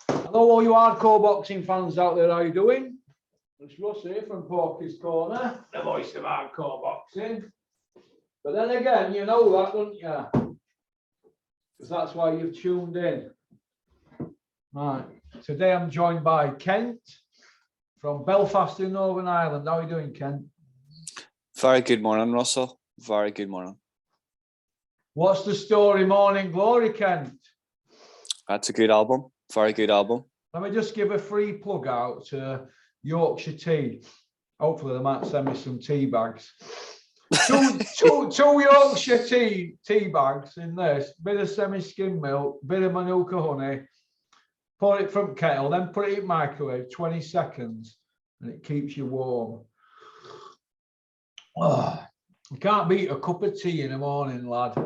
Hello, all you hardcore boxing fans out there. How you doing? It's Russ here from Porky's Corner, the voice of hardcore boxing. But then again, you know that, don't you? Because that's why you've tuned in. Right. Today I'm joined by Kent from Belfast in Northern Ireland. How are you doing, Kent? Very good morning, Russell. Very good morning. What's the story, Morning Glory, Kent? That's a good album. Very good album. Let me just give a free plug out to Yorkshire Tea. Hopefully they might send me some tea bags. two Yorkshire tea bags in this, bit of semi-skim milk, bit of Manuka honey, pour it from kettle, then put it in microwave 20 seconds and it keeps you warm. Oh, you can't beat a cup of tea in the morning, lad.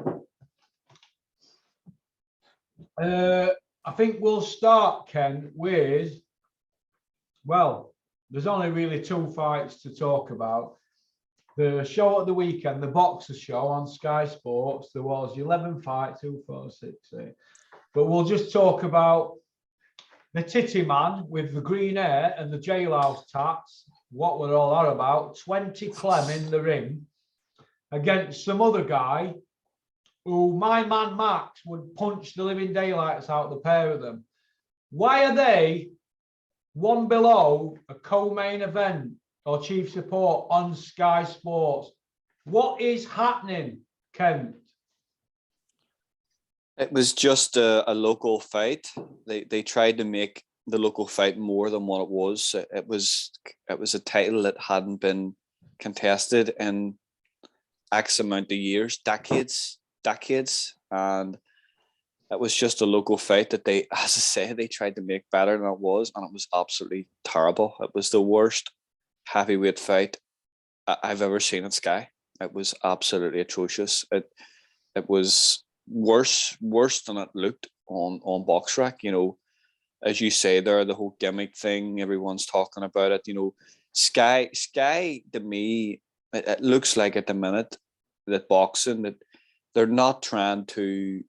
I think we'll start, Ken, with, well, there's only really two fights to talk about. The show at the weekend, the Boxer Show on Sky Sports, there was 11 fights, 2, 4, 6, 8. But we'll just talk about the titty man with the green hair and the jailhouse tats, what were all that about, 20 Clem in the ring, against some other guy who my man Max would punch the living daylights out the pair of them. Why are they one below a co-main event or chief support on Sky Sports? What is happening, Kent? It was just a local fight. They tried to make the local fight more than what it was. It was a title that hadn't been contested in X amount of years, decades, and it was just a local fight that they, as I say, they tried to make better than it was, and it was absolutely terrible. It was the worst heavyweight fight I've ever seen at Sky. It was absolutely atrocious. It was worse than it looked on BoxRec. You know, as you say there, the whole gimmick thing, everyone's talking about it. You know, Sky to me, it looks like at the minute that boxing, that they're not trying to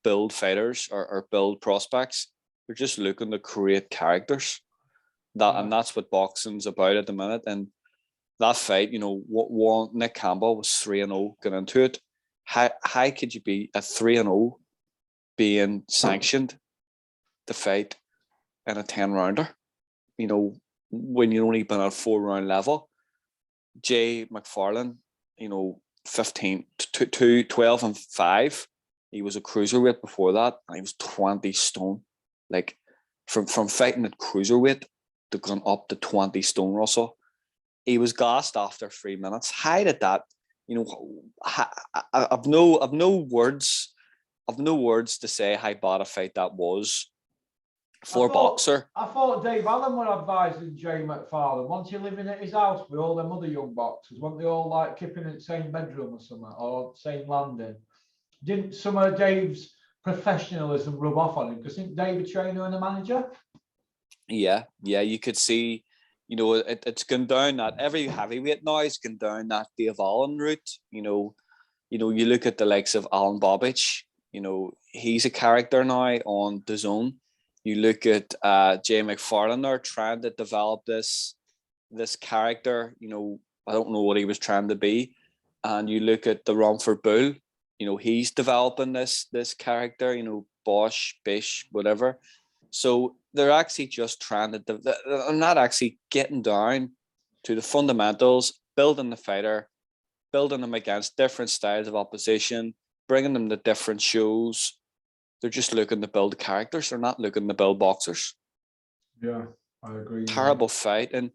build fighters or build prospects. They're just looking to create characters. And that's what boxing's about at the minute. And that fight, you know, Nick Campbell was 3-0 going into it. How could you be at 3-0 being sanctioned to fight in a 10-rounder? You know, when you've only been at 4-round level. Jay McFarlane, you know, 12 and 5. He was a cruiserweight before that, and he was 20 stone. Like from fighting at cruiserweight to going up to 20 stone, Russell. He was gassed after 3 minutes. How did that? You know, I've no words to say how bad a fight that was for a boxer. I thought Dave Allen were advising Jay McFarlane. Once you're living at his house with all them other young boxers, weren't they all like keeping in the same bedroom or something, or same landing? Didn't some of Dave's professionalism rub off on him? Because isn't Dave a trainer and a manager? Yeah, you could see, you know, it's gone down that every heavyweight now has gone down that Dave Allen route. You know, you look at the likes of Alan Bobich. You know, he's a character now on DAZN. You look at Jay McFarlane there trying to develop this character. You know, I don't know what he was trying to be. And you look at the Romford Bull. You know, he's developing this character. You know, Bosch, Bish, whatever. So they're actually just trying to. They're not actually getting down to the fundamentals, building the fighter, building them against different styles of opposition, bringing them to different shows. They're just looking to build characters. They're not looking to build boxers. Yeah, I agree. Terrible fight, and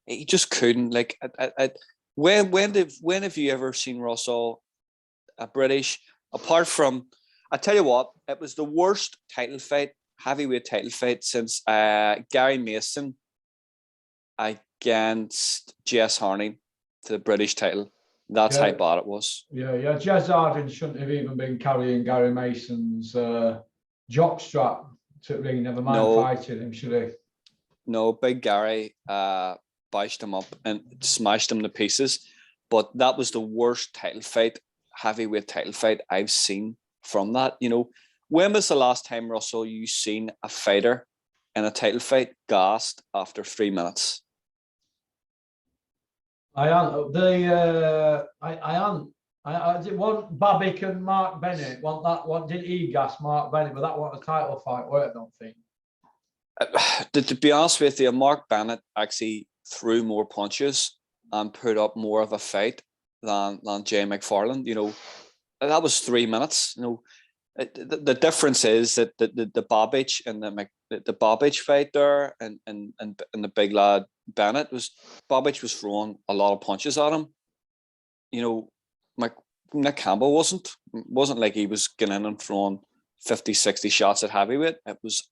he just couldn't. Like, when have you ever seen, Russell, a British? Apart from, I tell you what, it was the worst title fight, heavyweight title fight since Gary Mason against Jess Harney to the British title. That's how bad it was. Yeah. Jez Harding shouldn't have even been carrying Gary Mason's jockstrap to ring, never mind fighting him, should he? No, Big Gary bashed him up and smashed him to pieces. But that was the worst title fight, heavyweight title fight I've seen from that. You know, When was the last time, Russell, you seen a fighter in a title fight gassed after 3 minutes? I am I did want Babic and Mark Bennett. Want that one? Didn't he gas Mark Bennett? But that wasn't a title fight, were it? I don't think. To be honest with you, Mark Bennett actually threw more punches and put up more of a fight than Jay McFarland. You know, that was 3 minutes. You know, the difference is that the Babic and the Babic fight there and the big lad Bennett Babic was throwing a lot of punches at him. You know, Nick Campbell wasn't like he was getting in and throwing 50, 60 shots at heavyweight. It was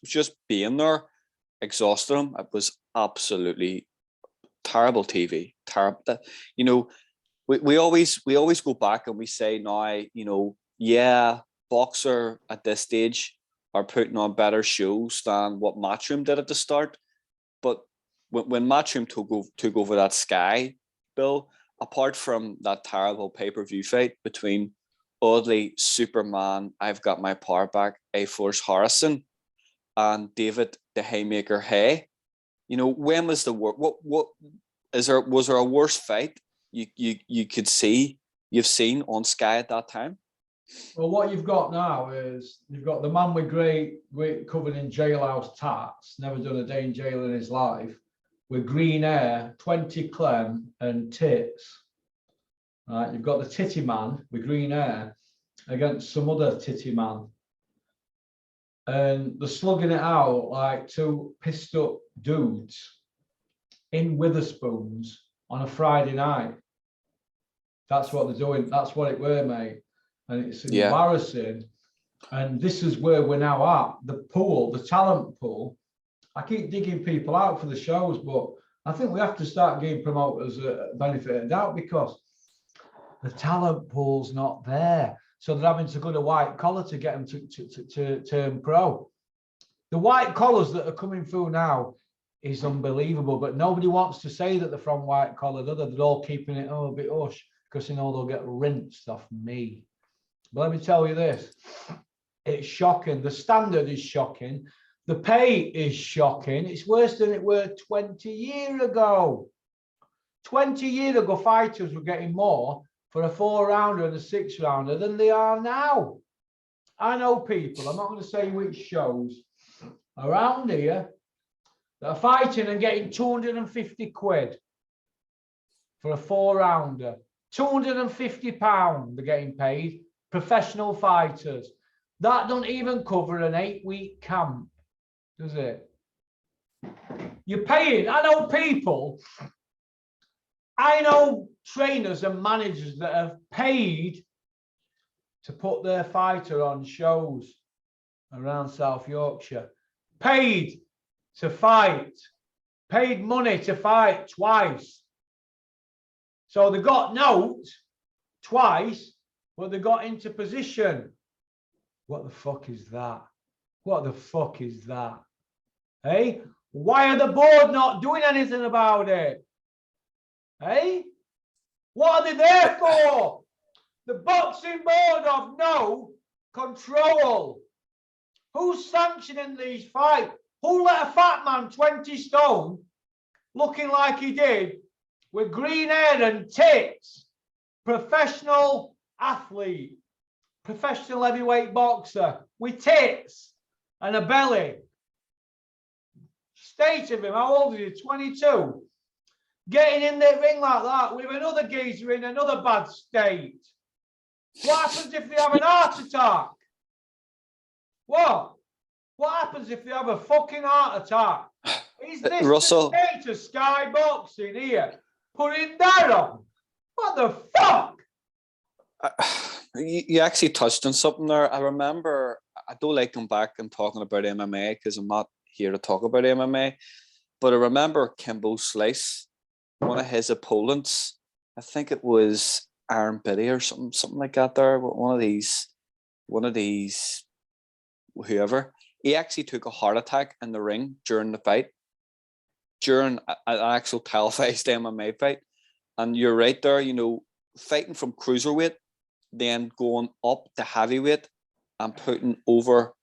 just being there exhausted him. It was absolutely terrible TV. Terrible. You know, we always go back and we say now, you know, yeah, boxer at this stage are putting on better shows than what Matchroom did at the start. But when Matchroom took over that Sky, Bill, apart from that terrible pay-per-view fight between Audley, Superman, I've Got My Power Back, A-Force Harrison, and David the Haymaker Hay, you know, when was the what was there a worse fight you could see you've seen on Sky at that time? Well, what you've got now is you've got the man with great covered in jailhouse tats, never done a day in jail in his life, with green hair, 20 clem and tits. Right, you've got the titty man with green hair against some other titty man. And they're slugging it out like two pissed up dudes in Witherspoons on a Friday night. That's what they're doing. That's what it were, mate. And it's embarrassing. And this is where we're now at. The pool, the talent pool. I keep digging people out for the shows, but I think we have to start giving promoters a benefit of doubt because the talent pool's not there. So they're having to go to white collar to get them to turn pro. The white collars that are coming through now is unbelievable, but nobody wants to say that they're from white collar. They're all keeping it a bit hush because you know they'll get rinsed off me. But let me tell you this, it's shocking. The standard is shocking. The pay is shocking. It's worse than it were 20 years ago. 20 years ago, fighters were getting more for a 4-rounder and a 6-rounder than they are now. I know people, I'm not going to say which shows, around here that are fighting and getting 250 quid for a 4-rounder. £250 they're getting paid, professional fighters. That don't even cover an 8-week camp, does it? You're paying, I know people, I know trainers and managers that have paid to put their fighter on shows around South Yorkshire. Paid to fight. Paid money to fight twice. So they got note twice, but they got into position. What the fuck is that? What the fuck is that? Hey? Why are the board not doing anything about it? Hey? What are they there for? The boxing board of no control. Who's sanctioning these fights? Who let a fat man 20 stone looking like he did with green hair and tits, professional athlete, professional heavyweight boxer with tits and a belly? State of him, how old is he? 22. Getting in the ring like that with another geezer in another bad state. What happens if they have an heart attack? What? What happens if they have a fucking heart attack? Is this Russell, the state of Sky Boxing here? Putting that on? What the fuck? You actually touched on something there. I remember, I don't like going back and talking about MMA because I'm not here to talk about MMA, but I remember Kimbo Slice, one of his opponents, I think it was Aaron Biddy or something like that there, one of these, whoever, he actually took a heart attack in the ring during the fight, during an actual televised MMA fight. And you're right there, you know, fighting from cruiserweight, then going up to heavyweight and putting over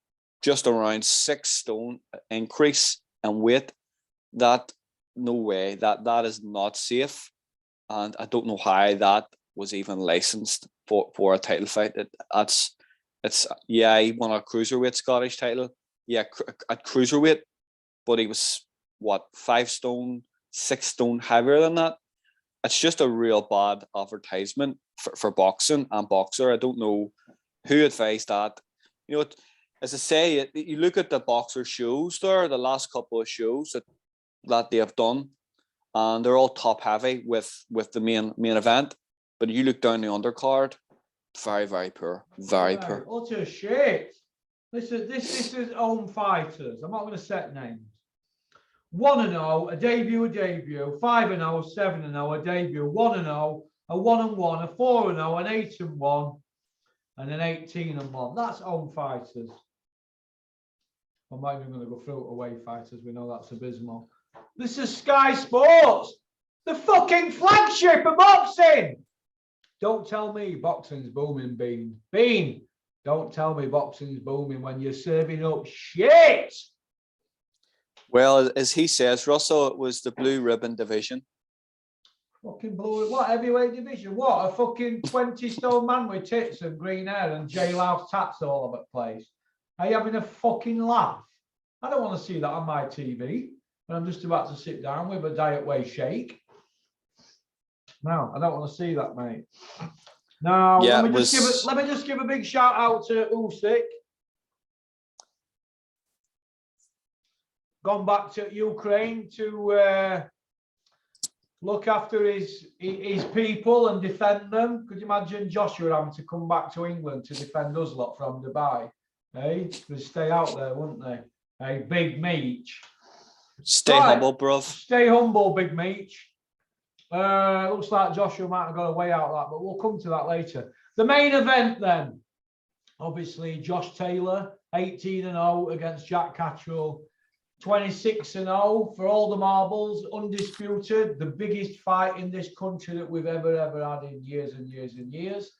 just around 6 stone increase in weight, that no way, that is not safe. And I don't know how that was even licensed for a title fight. It's yeah, he won a cruiserweight Scottish title, yeah, at cruiserweight, but he was what, 5 stone, 6 stone heavier than that. It's just a real bad advertisement for boxing and boxer. I don't know who advised that. You know, as I say, you look at the boxer shows there, the last couple of shows that they have done, and they're all top heavy with the main event. But you look down the undercard, very, very poor, very poor. Utter shit. This is own fighters. I'm not going to set names. 1-0, a debut, 5-0, 7-0, a debut, 1-0, a 1-1, a 4-0, an 8-1, and an 18-1. That's own fighters. I'm not even going to go through away fighters. We know that's abysmal. This is Sky Sports, the fucking flagship of boxing. Don't tell me boxing's booming, Bean. Bean, don't tell me boxing's booming when you're serving up shit. Well, as he says, Russell, it was the blue ribbon division. Fucking blue, what heavyweight division? What, a fucking 20-stone man with tits and green hair and jailhouse tats all over the place? Are you having a fucking laugh? I don't want to see that on my TV. And I'm just about to sit down with a diet whey shake. No, I don't want to see that, mate. Now, yeah, let me just give a big shout out to Usyk. Gone back to Ukraine to look after his people and defend them. Could you imagine Joshua having to come back to England to defend us lot from Dubai? Hey, they'd stay out there, wouldn't they? Hey, Big Meech. Stay humble, bruv. Stay humble, Big Meech. Looks like Joshua might have got a way out of that, but we'll come to that later. The main event then, obviously, Josh Taylor, 18-0 against Jack Catterall. 26-0 for all the marbles, undisputed, the biggest fight in this country that we've ever had in years and years and years.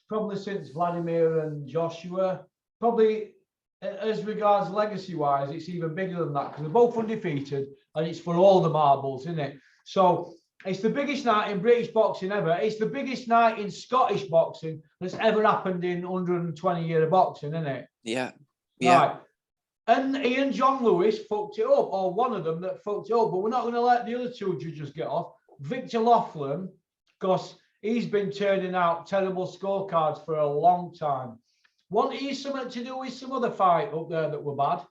Probably since Vladimir and Joshua. Probably as regards legacy-wise, it's even bigger than that because they're both undefeated and it's for all the marbles, isn't it? So it's the biggest night in British boxing ever. It's the biggest night in Scottish boxing that's ever happened in 120 years of boxing, isn't it? Yeah. Yeah. Right. And Ian John Lewis fucked it up, or one of them that fucked it up, but we're not going to let the other two judges get off. Victor Loughlin, because he's been turning out terrible scorecards for a long time. Wasn't he something to do with some other fight up there that were bad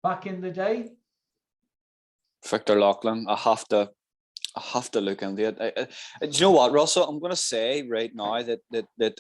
back in the day? Victor Loughlin, I have to look into it. Do you know what, Russell? I'm going to say right now that the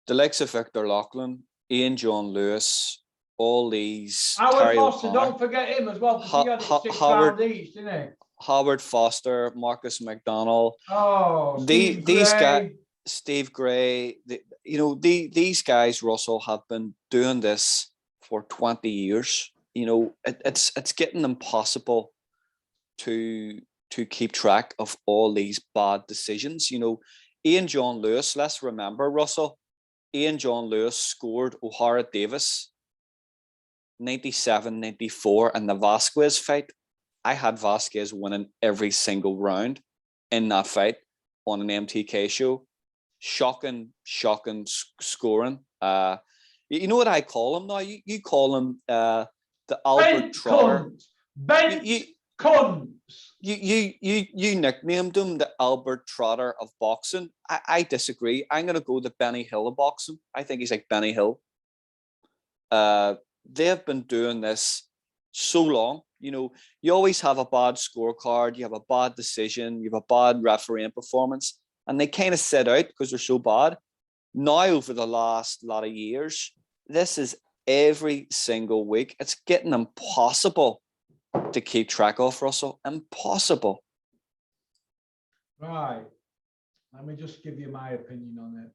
likes of Victor Loughlin, Ian John Lewis, all these Howard Foster, don't forget him as well, because he had it 6 rounds each, didn't he? Howard Foster, Marcus McDonald. Oh, these guys, Steve Gray. These guys, Russell, have been doing this for 20 years. You know, it's getting impossible to keep track of all these bad decisions. You know, Ian John Lewis. Let's remember, Russell. Ian John Lewis scored O'Hara Davis 97-94 in the Vasquez fight. I had Vasquez winning every single round in that fight on an MTK show. Shocking scoring. You know what I call him now? You call him the Albert Trotter. You nicknamed him the Albert Trotter of boxing. I disagree. I'm going to go the Benny Hill of boxing. I think he's like Benny Hill. They've been doing this so long. You know, you always have a bad scorecard, you have a bad decision, you have a bad refereeing performance, and they kind of sit out because they're so bad. Now, over the last lot of years, this is every single week. It's getting impossible to keep track of, Russell. Impossible. Right. Let me just give you my opinion on it.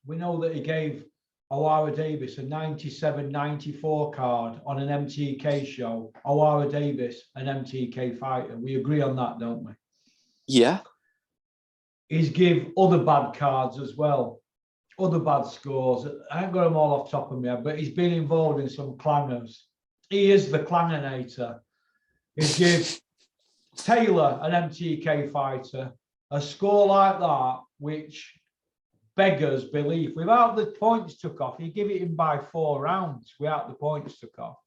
We know that he gave O'Hara Davis a 97-94 card on an MTK show. O'Hara Davis, an MTK fighter. We agree on that, don't we? Yeah. He's give other bad cards as well. other bad scores. I ain't got them all off top of my head, but he's been involved in some clangers. He is the clanginator. He gives Taylor, an MTK fighter, a score like that, which beggars belief. Without the points took off, he give it him by 4 rounds without the points took off.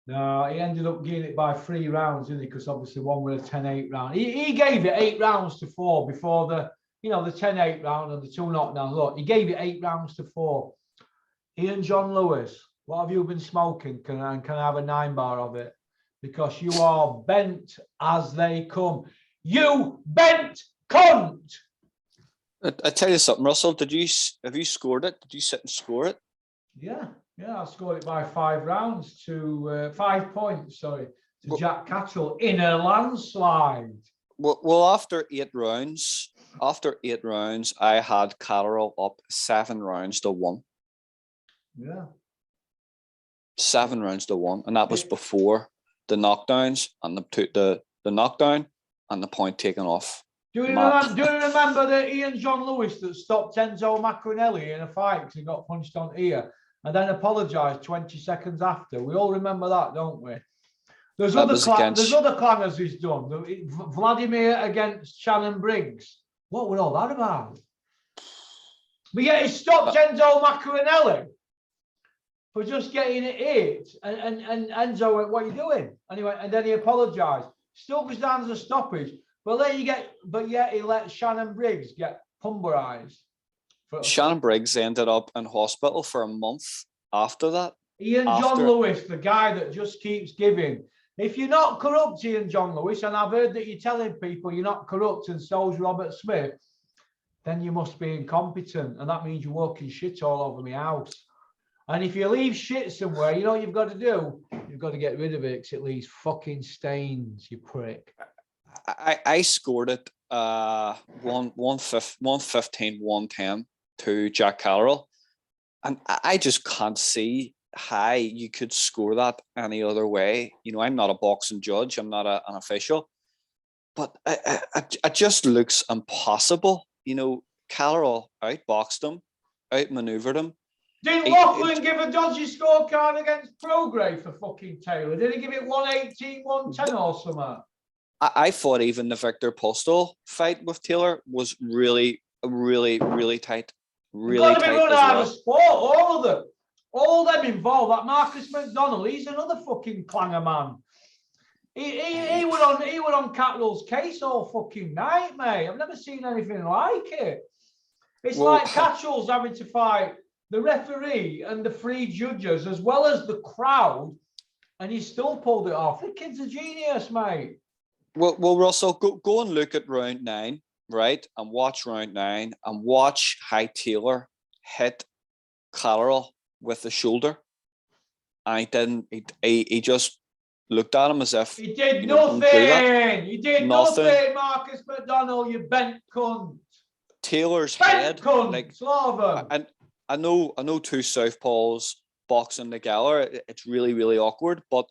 No, he ended up getting it by 3 rounds, didn't he? Because obviously one with a 10-8 round. He gave it 8 rounds to 4 before the, the 10-8 round and the 2 knockdowns. Look, he gave it 8 rounds to 4. Ian John Lewis, what have you been smoking? Can I have a 9 bar of it? Because you are bent as they come. You bent cunt! I tell you something, Russell. Have you scored it? Did you sit and score it? Yeah, I scored it by 5 rounds to 5 points. Sorry, to Jack Catchell in a landslide. Well, after 8 rounds, I had Catterall up 7 rounds to 1. Yeah, 7 rounds to 1, and that was before the knockdowns and the knockdown and the point taken off. Do you remember the Ian John Lewis that stopped Enzo Macronelli in a fight because he got punched on ear and then apologised 20 seconds after? We all remember that, don't we? There's other clangers he's done. Vladimir against Shannon Briggs. What was all that about? But yeah, he stopped Enzo Macronelli for just getting it hit. And Enzo went, "What are you doing?" Anyway, and then he apologised. Still goes down as a stoppage. But yet he let Shannon Briggs get pulverised. Shannon Briggs ended up in hospital for a month after that. John Lewis, the guy that just keeps giving. If you're not corrupt, Ian John Lewis, and I've heard that you're telling people you're not corrupt, and so's Robert Smith, then you must be incompetent, and that means you're walking shit all over my house. And if you leave shit somewhere, you know what you've got to do? You've got to get rid of it, because it leaves fucking stains, you prick. I scored it 115, 110 to Jack Catterall, and I just can't see how you could score that any other way. I'm not a boxing judge, I'm not an official, but it just looks impossible. Catterall outboxed him, outmaneuvered him. Didn't Laughlin give a dodgy scorecard against Prograve for fucking Taylor? Did he give it 118, 110 or something? I thought even the Victor Postal fight with Taylor was really, really, really tight. Really tight. Got to be run out of sport, all of them. All them involved. That Marcus McDonald, he's another fucking clanger man. He were on Catterall's case all fucking night, mate. I've never seen anything like it. It's like Catterall's having to fight the referee and the 3 judges as well as the crowd, and he still pulled it off. The kid's a genius, mate. Well, Russell, go and look at round 9, right? And watch round 9 and watch how Taylor hit Catterall with the shoulder. And he just looked at him as if he did nothing. He did nothing, Marcus McDonald, you bent cunt. Taylor's bent head, cunt, like, Slava. And I know 2 southpaws boxing together. It's really, really awkward, but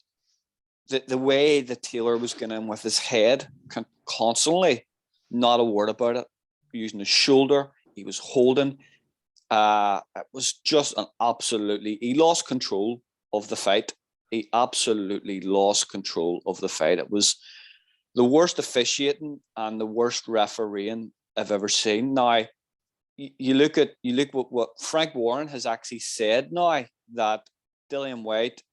the way that Taylor was going in with his head constantly, not a word about it, using his shoulder, he was holding. It was just he lost control of the fight. He absolutely lost control of the fight. It was the worst officiating and the worst refereeing I've ever seen. Now, you look what Frank Warren has actually said now, that Dillian White,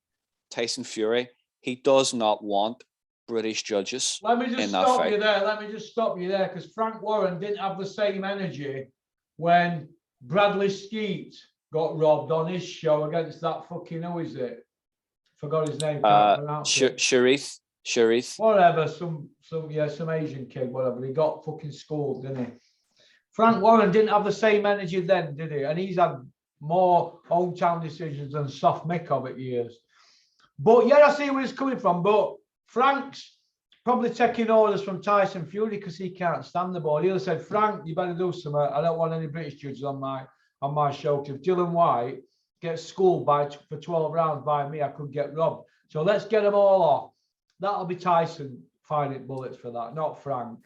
Tyson Fury, he does not want British judges. Let me just stop you there, because Frank Warren didn't have the same energy when Bradley Skeet got robbed on his show against that fucking, who is it? Forgot his name. Sharif. Whatever, some Asian kid, whatever. He got fucking schooled, didn't he? Frank Warren didn't have the same energy then, did he? And he's had more hometown decisions than Soft Mick of it years. But yeah, I see where he's coming from. But Frank's probably taking orders from Tyson Fury because he can't stand the ball. He'll said, "Frank, you better do something. I don't want any British judges on my show. If Dillian White gets schooled for 12 rounds by me, I could get robbed. So let's get them all off." That'll be Tyson finding bullets for that, not Frank.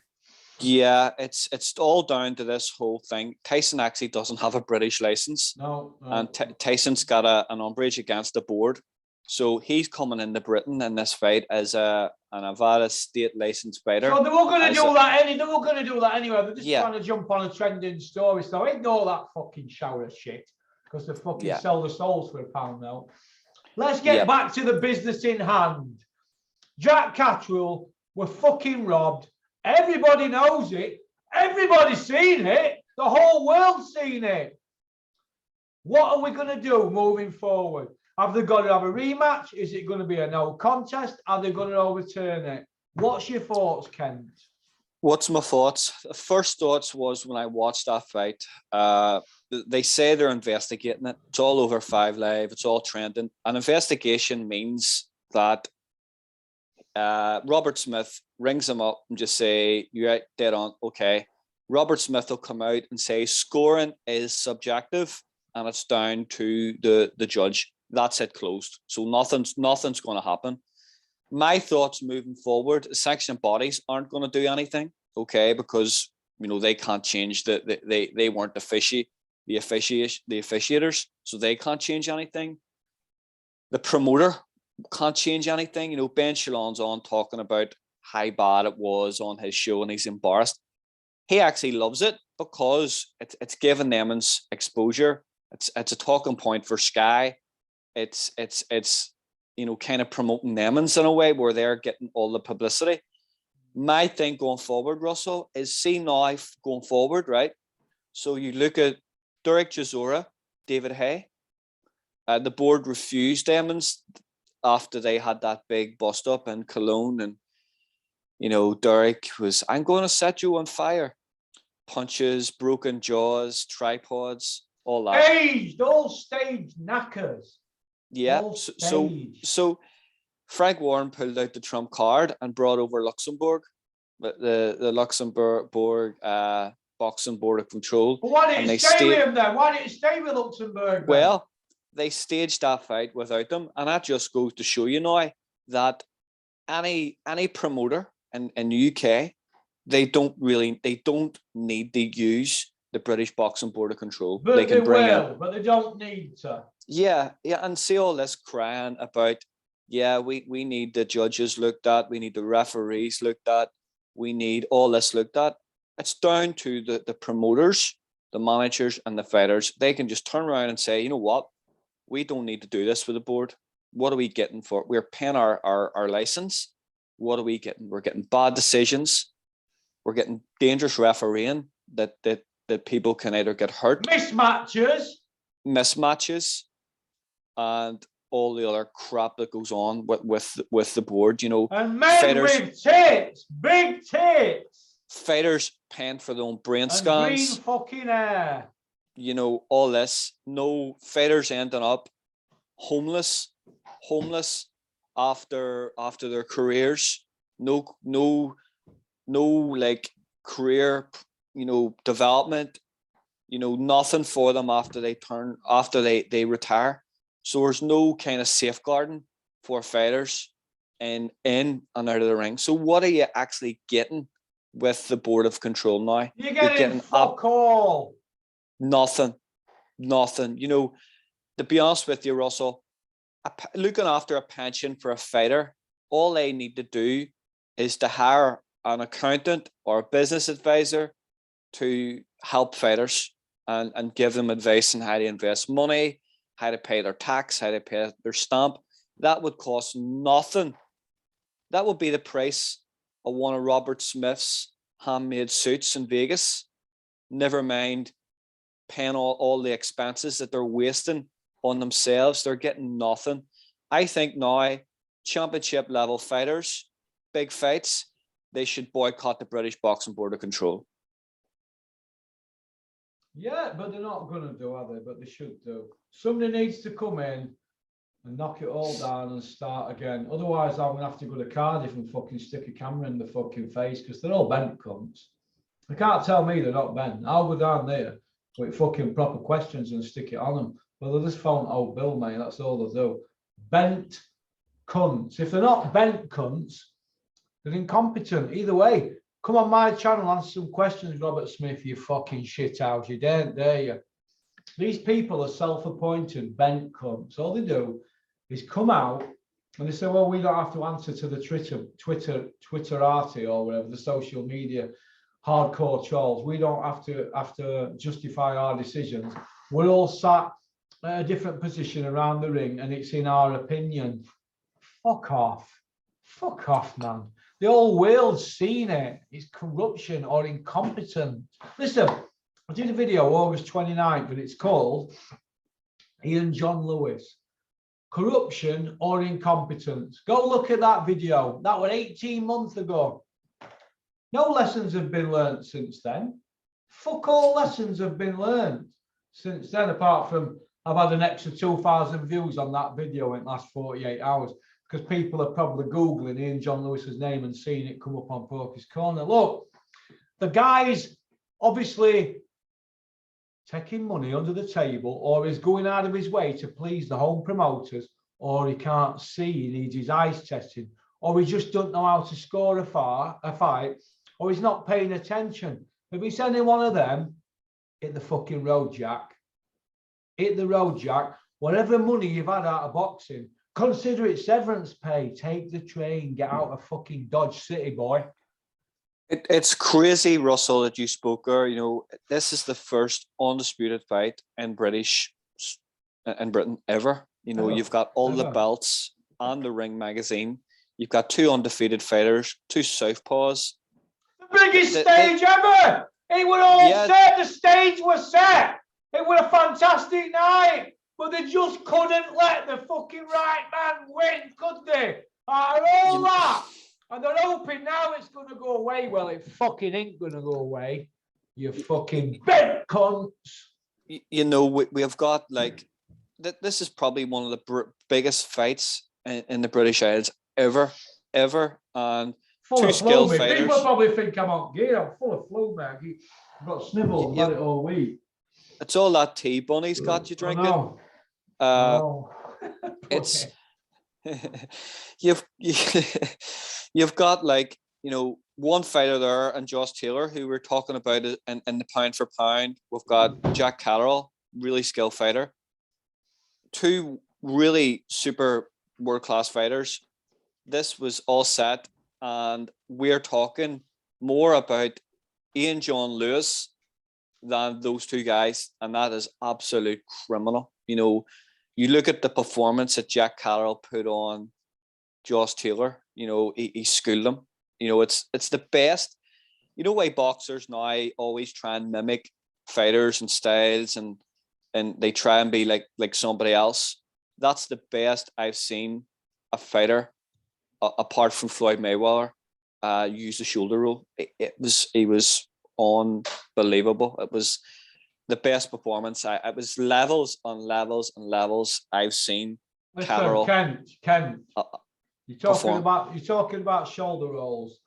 Yeah, it's all down to this whole thing. Tyson actually doesn't have a British license, No, and no. Tyson's got an umbrage against the board, so he's coming into Britain in this fight as a Nevada state licensed fighter. So they were going to As do a- that. They were going to do that anyway. They're just Yeah. trying to jump on a trending story. So ignore that fucking shower of shit because they fucking Yeah. sell the souls for £1 now. Let's get Yep. back to the business in hand. Jack Catterall were fucking robbed. Everybody knows it. Everybody's seen it. The whole world's seen it. What are we going to do moving forward? Have they got to have a rematch? Is it going to be a no contest? Are they going to overturn it? What's your thoughts, Kent? What's my thoughts? The first thoughts was when I watched that fight. They say they're investigating it. It's all over 5 Live. It's all trending. An investigation means that Robert Smith rings him up and just say, "You're right, dead on." Okay. Robert Smith will come out and say scoring is subjective and it's down to the judge. That's it, closed. So nothing's going to happen. My thoughts moving forward: sanctioning bodies aren't going to do anything, okay, because they can't change they weren't the officiators, so they can't change anything. The promoter can't change anything. Ben Shalon's on talking about how bad it was on his show and he's embarrassed. He actually loves it because it's giving them exposure. It's a talking point for Sky. It's kind of promoting them in a way where they're getting all the publicity. My thing going forward, Russell, is see now going forward, right? So you look at Derek Chisora, David Hay. The board refused Emmons after they had that big bust up in Cologne, and Derek was, "I'm going to set you on fire." Punches, broken jaws, tripods, all that. All staged knackers. Yeah. So Frank Warren pulled out the trump card and brought over Luxembourg, the Luxembourg Boxing Board of Control. But why didn't it stay with him then? Why didn't it stay with Luxembourg then? Well, they staged that fight without them, and that just goes to show you now that any promoter in the UK, they don't need to use the British Boxing Board of Control. But they don't need to. Yeah, and see all this crying about, we need the judges looked at, we need the referees looked at, we need all this looked at. It's down to the promoters, the managers, and the fighters. They can just turn around and say, "You know what? We don't need to do this with the board. What are we getting for it? We're paying our license. What are we getting? We're getting bad decisions. We're getting dangerous refereeing that people can either get hurt, mismatches, and all the other crap that goes on with the board. And men fighters, with tits, big tits. Fighters paying for their own brain and scans. Green fucking hair. All this. No fighters ending up homeless after their careers. No like career, development, nothing for them after they retire. So there's no kind of safeguarding for fighters in and out of the ring. So what are you actually getting with the Board of Control now? You're getting fuck all. Nothing. To be honest with you, Russell, looking after a pension for a fighter, all they need to do is to hire an accountant or a business advisor to help fighters and give them advice on how to invest money, how to pay their tax, how to pay their stamp. That would cost nothing. That would be the price of one of Robert Smith's handmade suits in Vegas. Never mind paying all the expenses that they're wasting on themselves. They're getting nothing. I think now, championship level fighters, big fights, they should boycott the British Boxing Board of Control. Yeah, but they're not going to do, are they? But they should do. Somebody needs to come in and knock it all down and start again. Otherwise, I'm going to have to go to Cardiff and fucking stick a camera in the fucking face because they're all bent cunts. They can't tell me they're not bent. I'll go down there with fucking proper questions and stick it on them. But they'll just phone old Bill, mate. That's all they'll do. Bent cunts. If they're not bent cunts, they're incompetent. Either way, Come on my channel, answer some questions, Robert Smith, you fucking shithouse. You daren't, dare you? These people are self-appointed bent cunts. All they do is come out and they say, well, we don't have to answer to the Twitterati or whatever, the social media hardcore trolls. We don't have to justify our decisions. We're all sat at a different position around the ring and it's in our opinion. Fuck off. Fuck off, man. The whole world's seen it. It's corruption or incompetence. Listen, I did a video August 29th and it's called Ian John Lewis, Corruption or Incompetence. Go look at that video. That was 18 months ago. No lessons have been learned since then. Fuck all lessons have been learned since then, apart from I've had an extra 2,000 views on that video in the last 48 hours because people are probably Googling Ian John Lewis's name and seeing it come up on Porky's Corner. Look, the guy's obviously taking money under the table, or he's going out of his way to please the home promoters, or he can't see, he needs his eyes tested, or he just doesn't know how to score a fight, or he's not paying attention. If he's any one of them, hit the fucking road, Jack. Hit the road, Jack. Whatever money you've had out of boxing, consider it severance pay. Take the train, get out of fucking Dodge City, boy. It's crazy, Russell, that you spoke there. You know, this is the first undisputed fight in Britain ever. You know, you've got all the belts and the Ring magazine. You've got two undefeated fighters, two southpaws. The biggest stage ever. It was all set. The stage was set. It was a fantastic night, but they just couldn't let the fucking right man win, could they? After all that. And they're hoping now it's going to go away. Well, it fucking ain't going to go away. You fucking big cunts. You know, we have got like, this is probably one of the biggest fights in the British Isles ever. And full two of skilled flow, fighters. People probably think I'm on gear. I'm full of flow, man. I've got snivels about it all week. It's all that tea Bunny's got you drinking. It's you've got like, you know, one fighter there and Josh Taylor who we're talking about in the pound for pound. We've got Jack Catterall, really skilled fighter. Two really super world-class fighters. This was all set and we're talking more about Ian John Lewis than those two guys, and that is absolute criminal. You know, you look at the performance that Jack Catterall put on Josh Taylor, you know, he schooled him. You know, it's the best. You know why boxers now always try and mimic fighters and styles and they try and be like somebody else. That's the best I've seen a fighter, apart from Floyd Mayweather, use the shoulder roll. It was unbelievable. It was the best performance. It was levels on levels and levels I've seen. Listen, Ken, you're talking about shoulder rolls.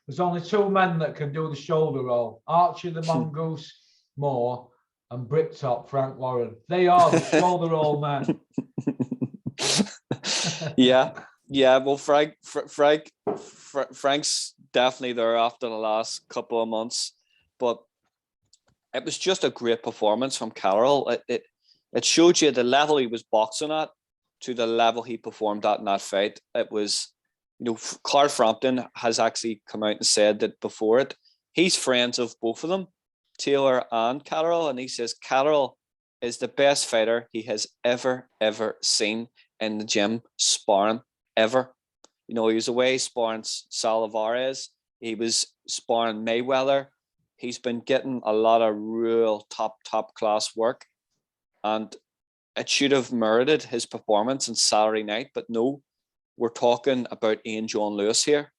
There's only two men that can do the shoulder roll: Archie the Mongoose Moore and Bricktop Frank Warren. They are the shoulder roll men. Yeah. Well, Frank's definitely there after the last couple of months, but it was just a great performance from Catterall. It showed you the level he was boxing at to the level he performed at in that fight. It was, you know, Clark Frampton has actually come out and said that before it, he's friends of both of them, Taylor and Catterall, and he says Catterall is the best fighter he has ever seen in the gym sparring ever. You know, he was away sparring Salvarez. He was sparring Mayweather. He's been getting a lot of real top class work, and it should have merited his performance on Saturday night. But no, we're talking about Ian John Lewis here.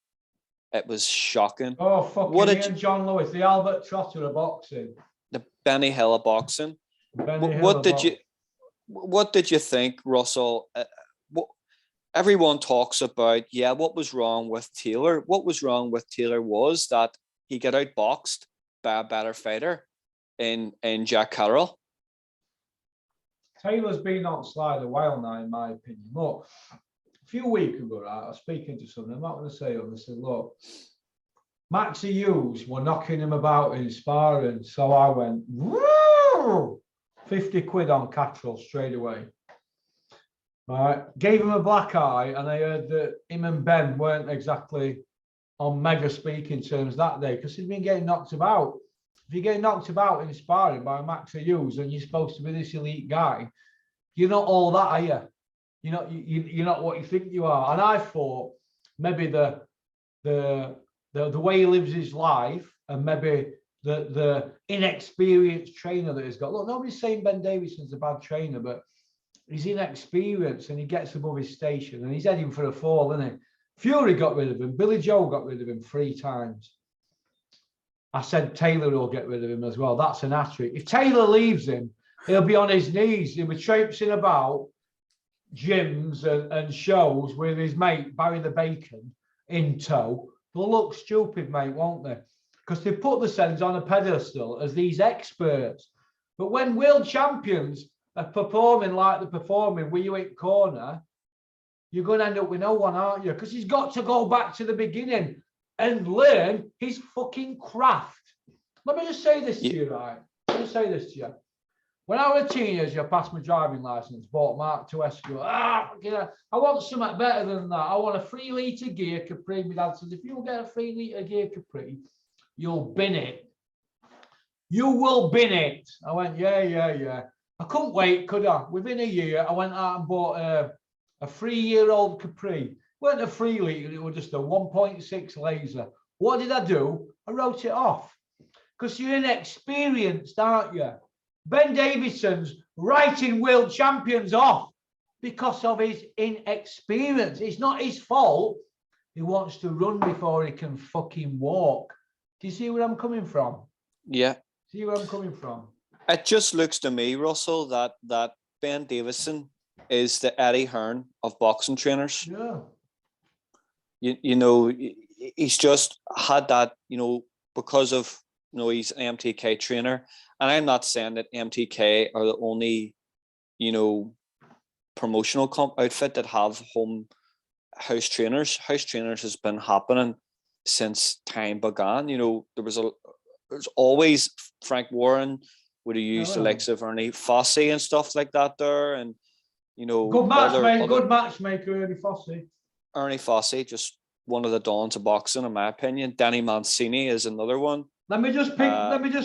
It was shocking. Oh, fucking Ian John Lewis, the Albert Trotter of boxing, the Benny Hill of boxing. What did you think, Russell? Everyone talks about, what was wrong with Taylor? What was wrong with Taylor was that he got outboxed by a better fighter in Jack Catterall. Taylor's been on slide a while now, in my opinion. Look, a few weeks ago, right, I was speaking to someone, I'm not going to say it, and they said, look, Maxi Hughes were knocking him about in sparring. So I went, woo! 50 quid on Cattrall straight away. Right. Gave him a black eye, and I heard that him and Ben weren't exactly on mega speaking terms that day because he'd been getting knocked about. If you get knocked about in sparring by Maxi Hughes and you're supposed to be this elite guy, you're not all that, are you? You're not what you think you are. And I thought maybe the way he lives his life and maybe the inexperienced trainer that he's got. Look, nobody's saying Ben Davison's a bad trainer, but he's inexperienced and he gets above his station and he's heading for a fall, isn't he? Fury got rid of him. Billy Joe got rid of him 3 times. I said Taylor will get rid of him as well. That's an hat-trick. If Taylor leaves him, he'll be on his knees. He'll be traipsing about gyms and shows with his mate Barry the Bacon in tow. They'll look stupid, mate, won't they? Because they put the Sens on a pedestal as these experts. But when world champions are performing like they're performing with you in corner, you're going to end up with no one, aren't you? Because he's got to go back to the beginning and learn his fucking craft. Let me just say this to you, right? Let me say this to you. When I was a teenager, I passed my driving license, bought Mark II Escort. I want something better than that. I want a 3-litre gear Capri. My dad says, if you get a 3-litre gear Capri, you'll bin it. You will bin it. I went, yeah. I couldn't wait, could I? Within a year, I went out and bought a 3-year-old Capri. It wasn't a 3-litre, it was just a 1.6 laser. What did I do? I wrote it off. Because you're inexperienced, aren't you? Ben Davison's writing world champions off because of his inexperience. It's not his fault. He wants to run before he can fucking walk. Do you see where I'm coming from? Yeah. See where I'm coming from? It just looks to me, Russell, that Ben Davison is the Eddie Hearn of boxing trainers. Yeah. You know, he's just had that, because of, he's an MTK trainer. And I'm not saying that MTK are the only, promotional outfit that have home house trainers. House trainers has been happening since time began. There's always Frank Warren would have used the likes of Ernie Fossey and stuff like that there. And, good matchmaker, Ernie Fossey. Ernie Fossey, just one of the dawns of boxing, in my opinion. Danny Mancini is another one. Let me just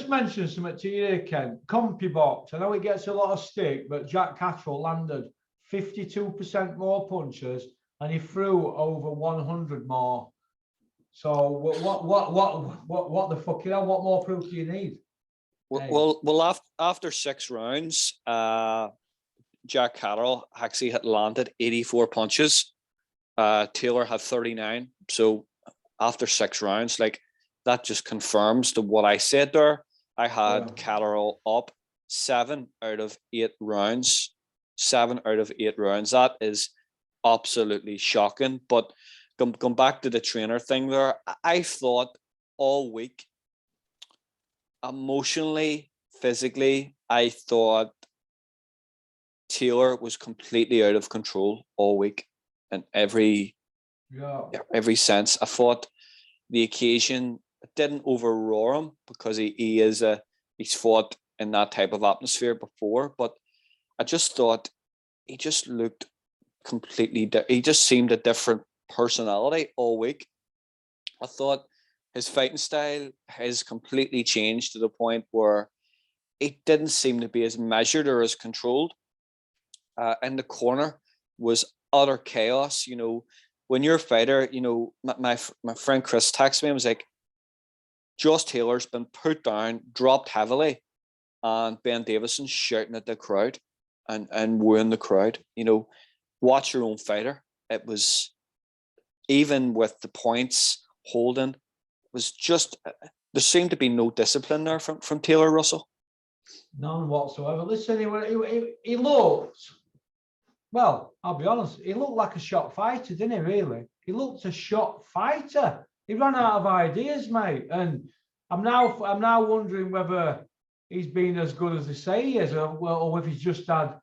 mention something to you here, Ken. CompuBox. I know it gets a lot of stick, but Jack Cattrall landed 52% more punches and he threw over 100 more. So what the fuck? What more proof do you need? Well, after 6 rounds, Jack Cattrall actually had landed 84 punches. Taylor had 39. So after 6 rounds, that just confirms what I said there. I had Cattrall up 7 out of 8 rounds. 7 out of 8 rounds. That is absolutely shocking. But going back to the trainer thing there, I thought all week, emotionally, physically, I thought Taylor was completely out of control all week in every sense. I thought the occasion didn't overroar him because he's fought in that type of atmosphere before, but I just thought he just looked completely he just seemed a different personality all week. I thought his fighting style has completely changed to the point where it didn't seem to be as measured or as controlled. In the corner was utter chaos. When you're a fighter, my friend Chris texted me and was like, Josh Taylor's been put down, dropped heavily, and Ben Davison shouting at the crowd and wooing the crowd. Watch your own fighter. It was, even with the points holding, was just, there seemed to be no discipline there from Taylor, Russell. None whatsoever. Listen, he looked, well, I'll be honest, he looked like a shot fighter, didn't he, really? He looked a shot fighter. He ran out of ideas, mate. And I'm now wondering whether he's been as good as they say he is, or if he's just had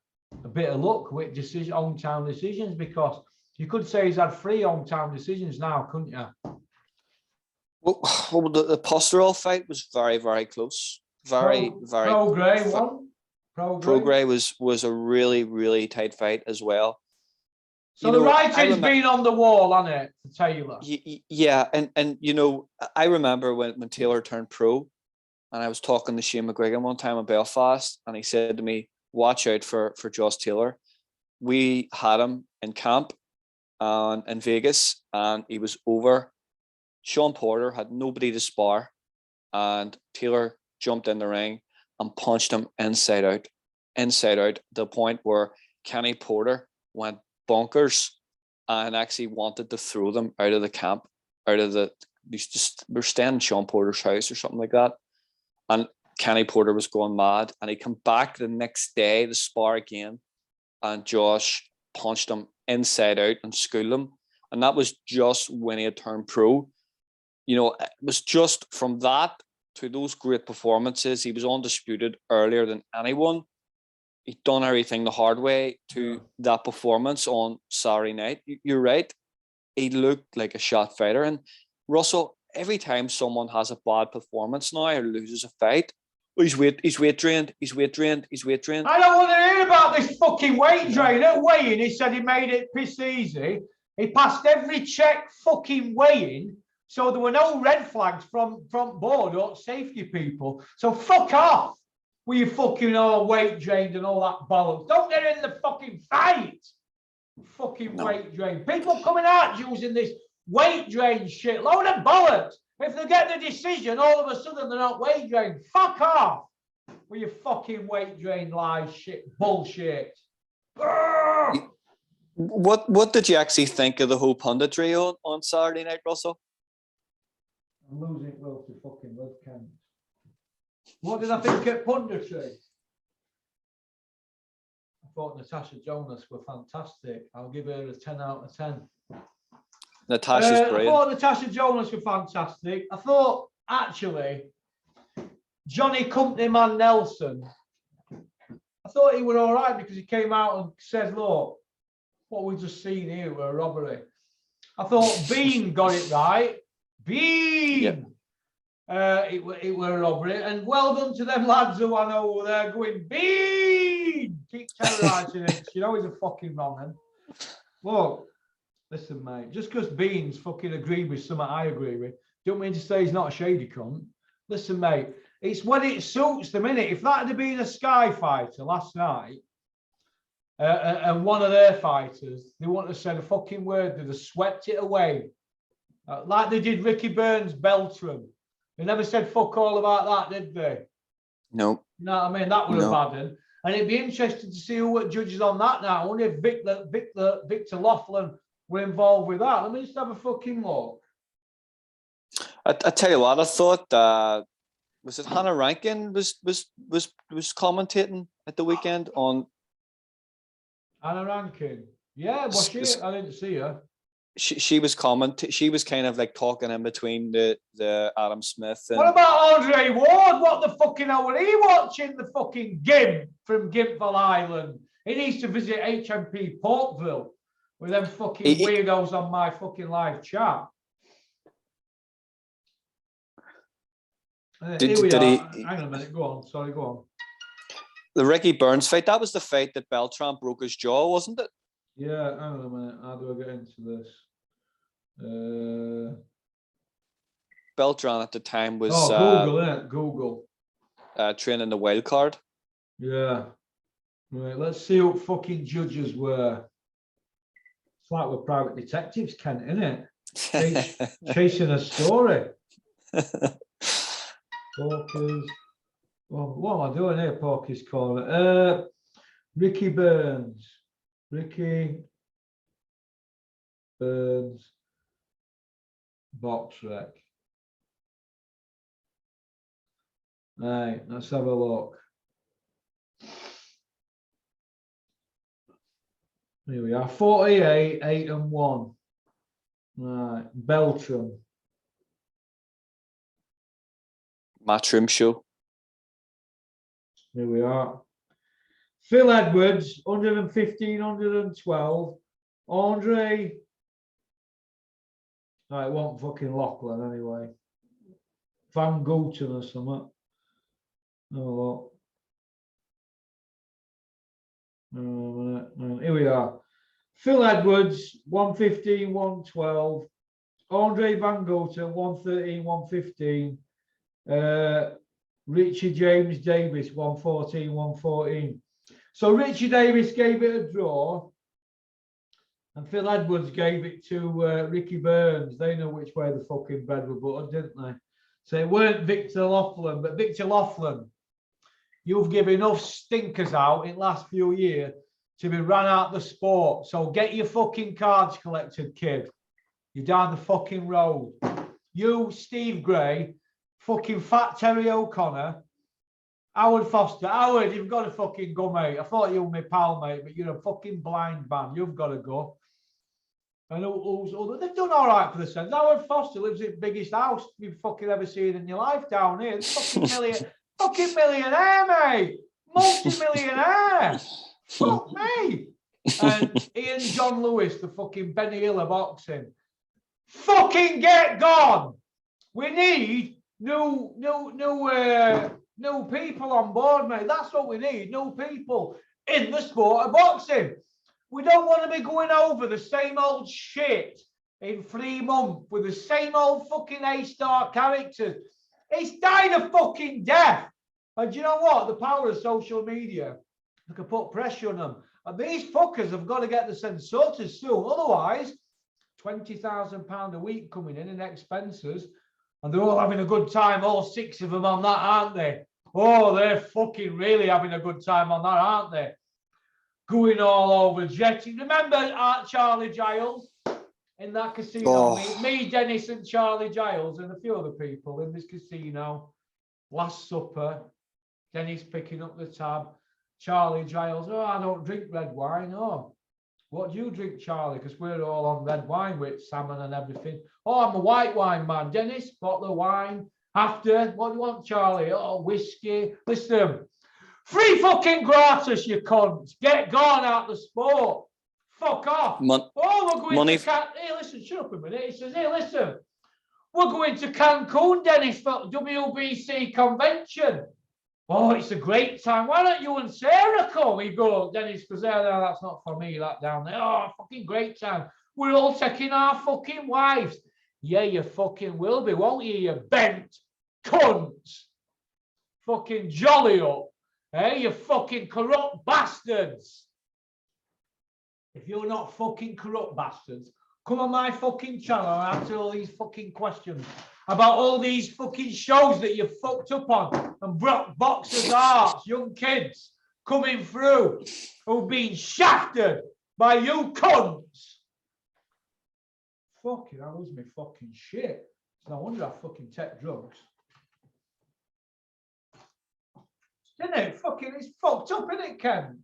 a bit of luck with hometown decisions, because you could say he's had 3 hometown decisions now, couldn't you? Well, well, the Posterol fight was very, very close. Very, very. Pro Grey won. Pro Grey was a really, really tight fight as well. So the writing's been on the wall, hasn't it, for Taylor? Yeah, and I remember when Taylor turned pro, and I was talking to Shane McGuigan one time in Belfast, and he said to me, "Watch out for Josh Taylor." We had him in camp in Vegas, and he was over. Sean Porter had nobody to spar, and Taylor jumped in the ring and punched him inside out, to the point where Kenny Porter went bonkers and actually wanted to throw them out of the camp, we're staying in Sean Porter's house or something like that. And Kenny Porter was going mad, and he come back the next day to spar again, and Josh punched him inside out and schooled him. And that was just when he had turned pro. It was just from that to those great performances. He was undisputed earlier than anyone. He'd done everything the hard way to that performance on Saturday night. You're right. He looked like a shot fighter. And Russell, every time someone has a bad performance now or loses a fight, he's weight drained. I don't want to hear about this fucking weight drain. At weighing, he said he made it piss easy. He passed every check fucking weighing. So there were no red flags from board or safety people. So fuck off with your fucking all weight drained and all that bollocks. Don't get in the fucking fight. Fucking weight drain. People coming out using this weight drain shit. Load of bollocks. If they get the decision, all of a sudden they're not weight drained. Fuck off with your fucking weight drain lies shit bullshit. What did you actually think of the whole punditry on Saturday night, Russell? I'm losing will to fucking webcam. What did I think at punditry? I thought Natasha Jonas were fantastic. I'll give her a 10 out of 10. Natasha's brilliant. I thought Natasha Jonas were fantastic. I thought, actually, Johnny Company Man Nelson, I thought he was all right because he came out and said, look, what we've just seen here were a robbery. I thought Bean got it right. Bean! Yep. It were a robbery. And well done to them lads who I know were there going, Bean! Keep terrorising it. He's a fucking wrong one. Look, listen, mate, just because Bean's fucking agreed with something I agree with, don't mean to say he's not a shady cunt. Listen, mate, it's when it suits them, innit? If that had been a Sky fighter last night, and one of their fighters, they wouldn't have said a fucking word. They'd have swept it away. Like they did Ricky Burns, Beltram. They never said fuck all about that, did they? No. No, I mean, that would have baddened. And it'd be interesting to see who judges on that now. I wonder if Victor Laughlin were involved with that. Let me just have a fucking look. I tell you what, I thought was it Hannah Rankin was commentating at the weekend on Hannah Rankin. Yeah, was she? I didn't see her. She was she was kind of like talking in between the Adam Smith and... What about Andre Ward? What the fucking hell were he watching? The fucking Gimp from Gimpville Island. He needs to visit HMP Portville with them fucking weirdos on my fucking live chat. Hang on a minute, go on. Sorry, go on. The Ricky Burns fight, that was the fight that Beltran broke his jaw, wasn't it? Yeah, hang on a minute. How do I get into this? Beltran at the time was Google, innit? Google. Training the wild card. Yeah. Right, let's see what fucking judges were. It's like we're private detectives, Kent, isn't it? Chasing a story. Porkers. Well, what am I doing here, Porky's Corner? Ricky Burns. Ricky Burns box rec. Right, let's have a look. Here we are, 48, 8-1. Right, Beltram. Matchroom show. Here we are. Phil Edwards, 115, 112. Andre. No, it wasn't fucking Lachlan anyway. Van Gouten or something. Oh, here we are. Phil Edwards, 115, 112. Andre Van Goten, 113, 115. Richie James Davis, 114, 114. So Richie Davis gave it a draw. And Phil Edwards gave it to Ricky Burns. They know which way the fucking bread were buttered, didn't they? So it weren't Victor Loughlin, but Victor Loughlin, you've given enough stinkers out in the last few years to be run out the sport. So get your fucking cards collected, kid. You're down the fucking road. You, Steve Gray, fucking Fat Terry O'Connor, Howard Foster. Howard, you've got to fucking go, mate. I thought you were my pal, mate, but you're a fucking blind man. You've got to go. And they've done all right for the Sens. Howard Foster lives in the biggest house you've fucking ever seen in your life down here. It's fucking millionaire, mate. Multi-millionaire. Fuck me. And Ian John Lewis, the fucking Benny Hill of boxing. Fucking get gone. We need new people on board, mate. That's what we need. New people in the sport of boxing. We don't want to be going over the same old shit in 3 months with the same old fucking A-star characters. It's died a fucking death. And do you know what? The power of social media, they can put pressure on them. And these fuckers have got to get the Sens sorted soon. Otherwise, £20,000 a week coming in expenses. And they're all having a good time, all 6 of them on that, aren't they? Oh, they're fucking really having a good time on that, aren't they? Going all over jetting. Remember Charlie Giles in that casino? Oh. Me, Dennis, and Charlie Giles, and a few other people in this casino. Last supper. Dennis picking up the tab. Charlie Giles. Oh, I don't drink red wine. Oh, what do you drink, Charlie? Because we're all on red wine with salmon and everything. Oh, I'm a white wine man. Dennis, bottle of wine. After, what do you want, Charlie? Oh, whiskey. Listen. Free fucking gratis, you cunts. Get gone out the sport. Fuck off. We're going to hey, listen, shut up a minute. He says, hey, listen, we're going to Cancun, Dennis, for WBC convention. Oh, it's a great time. Why don't you and Sarah come? We go, Dennis goes, no, that's not for me, that down there. Oh, fucking great time. We're all taking our fucking wives. Yeah, you fucking will be, won't you, you bent cunts. Fucking jolly up. Hey, you fucking corrupt bastards. If you're not fucking corrupt bastards, come on my fucking channel and answer all these fucking questions about all these fucking shows that you've fucked up on and brought boxers' arts, young kids coming through who've been shafted by you cunts. Fucking, I lose my fucking shit. It's no wonder I fucking take drugs. Isn't it? Fucking, it's fucked up, isn't it, Ken?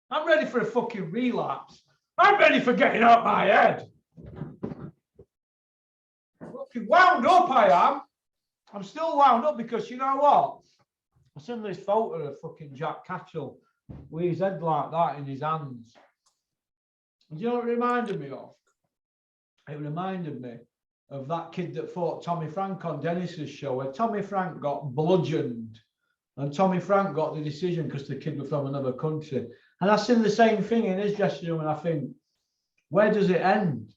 I'm ready for a fucking relapse. I'm ready for getting out my head. Fucking wound up, I am. I'm still wound up because you know what? I seen this photo of fucking Jack Catchell with his head like that in his hands. And do you know what it reminded me of? It reminded me of that kid that fought Tommy Frank on Dennis's show, where Tommy Frank got bludgeoned. And Tommy Frank got the decision because the kid was from another country. And I've seen the same thing in his dressing room, and I think, where does it end?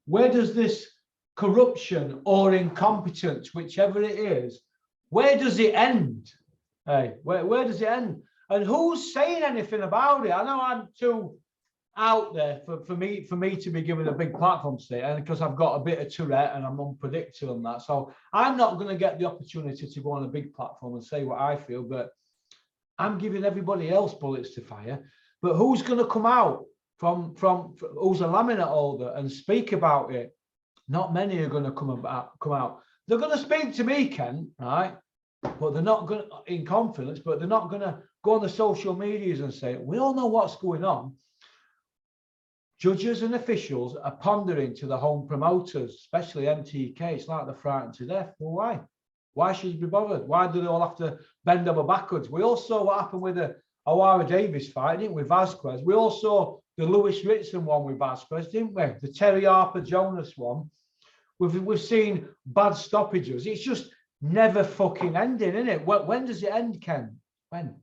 Where does this corruption or incompetence, whichever it is, where does it end? Hey, where does it end? And who's saying anything about it? I know I'm too out there for me to be given a big platform today, and because I've got a bit of Tourette and I'm unpredictable and that, so I'm not going to get the opportunity to go on a big platform and say what I feel, but I'm giving everybody else bullets to fire. But who's going to come out from who's a laminate holder and speak about it? Not many are going to come out. They're going to speak to me, Ken, right? But they're not going to, in confidence, but they're not going to go on the social medias and say, we all know what's going on. Judges and officials are pondering to the home promoters, especially MTK. It's like they're frightened to death. Well, why? Why should you be bothered? Why do they all have to bend over backwards? We all saw what happened with the O'Hara Davis fight, didn't we, with Vasquez? We all saw the Lewis Ritson one with Vasquez, didn't we? The Terry Harper Jonas one. We've seen bad stoppages. It's just never fucking ending, isn't it? When does it end, Ken? When?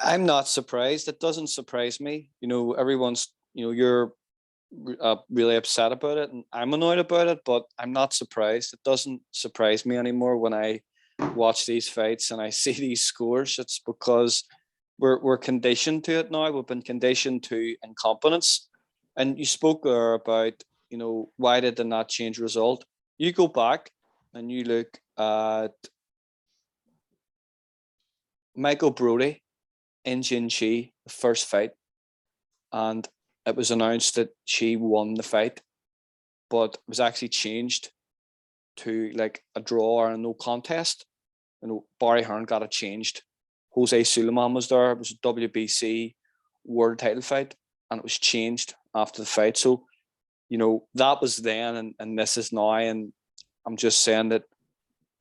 I'm not surprised. It doesn't surprise me. Everyone's, you're really upset about it, and I'm annoyed about it, but I'm not surprised. It doesn't surprise me anymore when I watch these fights and I see these scores. It's because we're conditioned to it now. We've been conditioned to incompetence. And you spoke there about, why did they not change result? You go back and you look at Michael Brody in Jinchi, the first fight, and it was announced that she won the fight, but it was actually changed to like a draw or a no contest. Barry Hearn got it changed. Jose Suleiman was there. It was a WBC world title fight, and it was changed after the fight. So, that was then, and this is now. And I'm just saying that,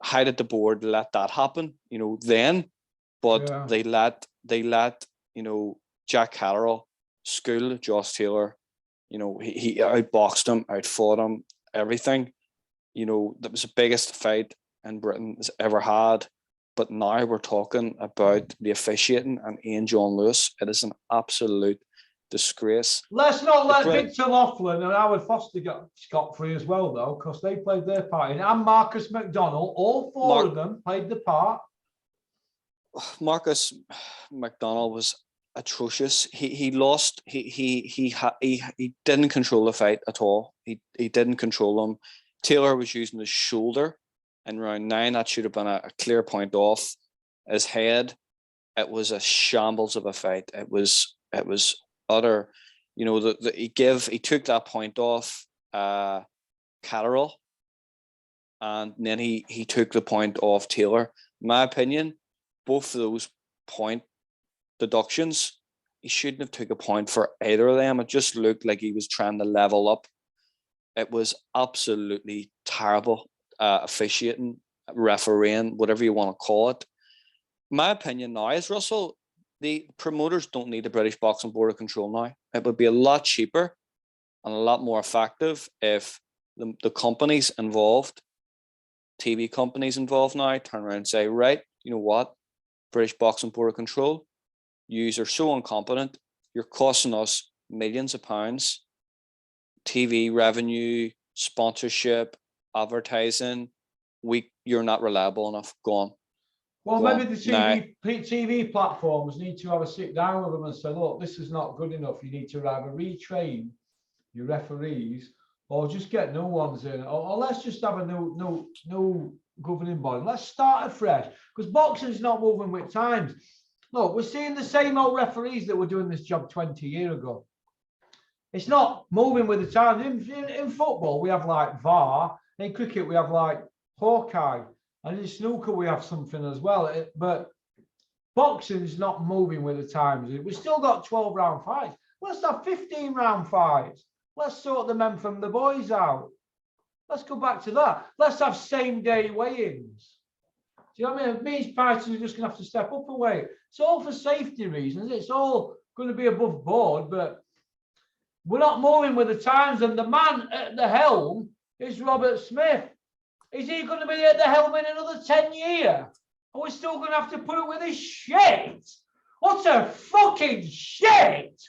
how did the board let that happen? Then, but they let Jack Catterall school Josh Taylor. He outboxed him, outfought him, everything. That was the biggest fight in Britain has ever had. But now we're talking about the officiating and Ian John Lewis. It is an absolute disgrace. Let's not let Victor Loughlin and Howard Foster get scot-free as well, though, because they played their part in it. And Marcus McDonald, all four of them played the part. Marcus McDonald was atrocious. He lost. He didn't control the fight at all. He didn't control him. Taylor was using his shoulder in round 9. That should have been a clear point off. His head. It was a shambles of a fight. It was utter. He took that point off Catterall, and then he took the point off Taylor. In my opinion, both of those point deductions, he shouldn't have took a point for either of them. It just looked like he was trying to level up. It was absolutely terrible officiating, refereeing, whatever you want to call it. My opinion now is, Russell, the promoters don't need the British Boxing Board of Control now. It would be a lot cheaper and a lot more effective if the companies involved, TV companies involved now, turn around and say, right, you know what, British Boxing Board of Control, you are so incompetent, you're costing us millions of pounds, TV revenue, sponsorship, advertising, you're not reliable enough, go on. Well, maybe the TV platforms need to have a sit down with them and say, look, this is not good enough. You need to either retrain your referees or just get new ones in, or let's just have a new governing body. Let's start afresh, because boxing's not moving with times. Look, we're seeing the same old referees that were doing this job 20 years ago. It's not moving with the times. In football, we have like VAR. In cricket, we have like Hawkeye. And in snooker, we have something as well. But boxing's not moving with the times. We've still got 12-round fights. Let's have 15-round fights. Let's sort the men from the boys out. Let's go back to that. Let's have same-day weigh-ins. Do you know what I mean? It means fighters are just going to have to step up and weigh. It's all for safety reasons. It's all going to be above board, but we're not moving with the times. And the man at the helm is Robert Smith. Is he going to be at the helm in another 10 years? Are we still going to have to put up with this shit? What a fucking shit!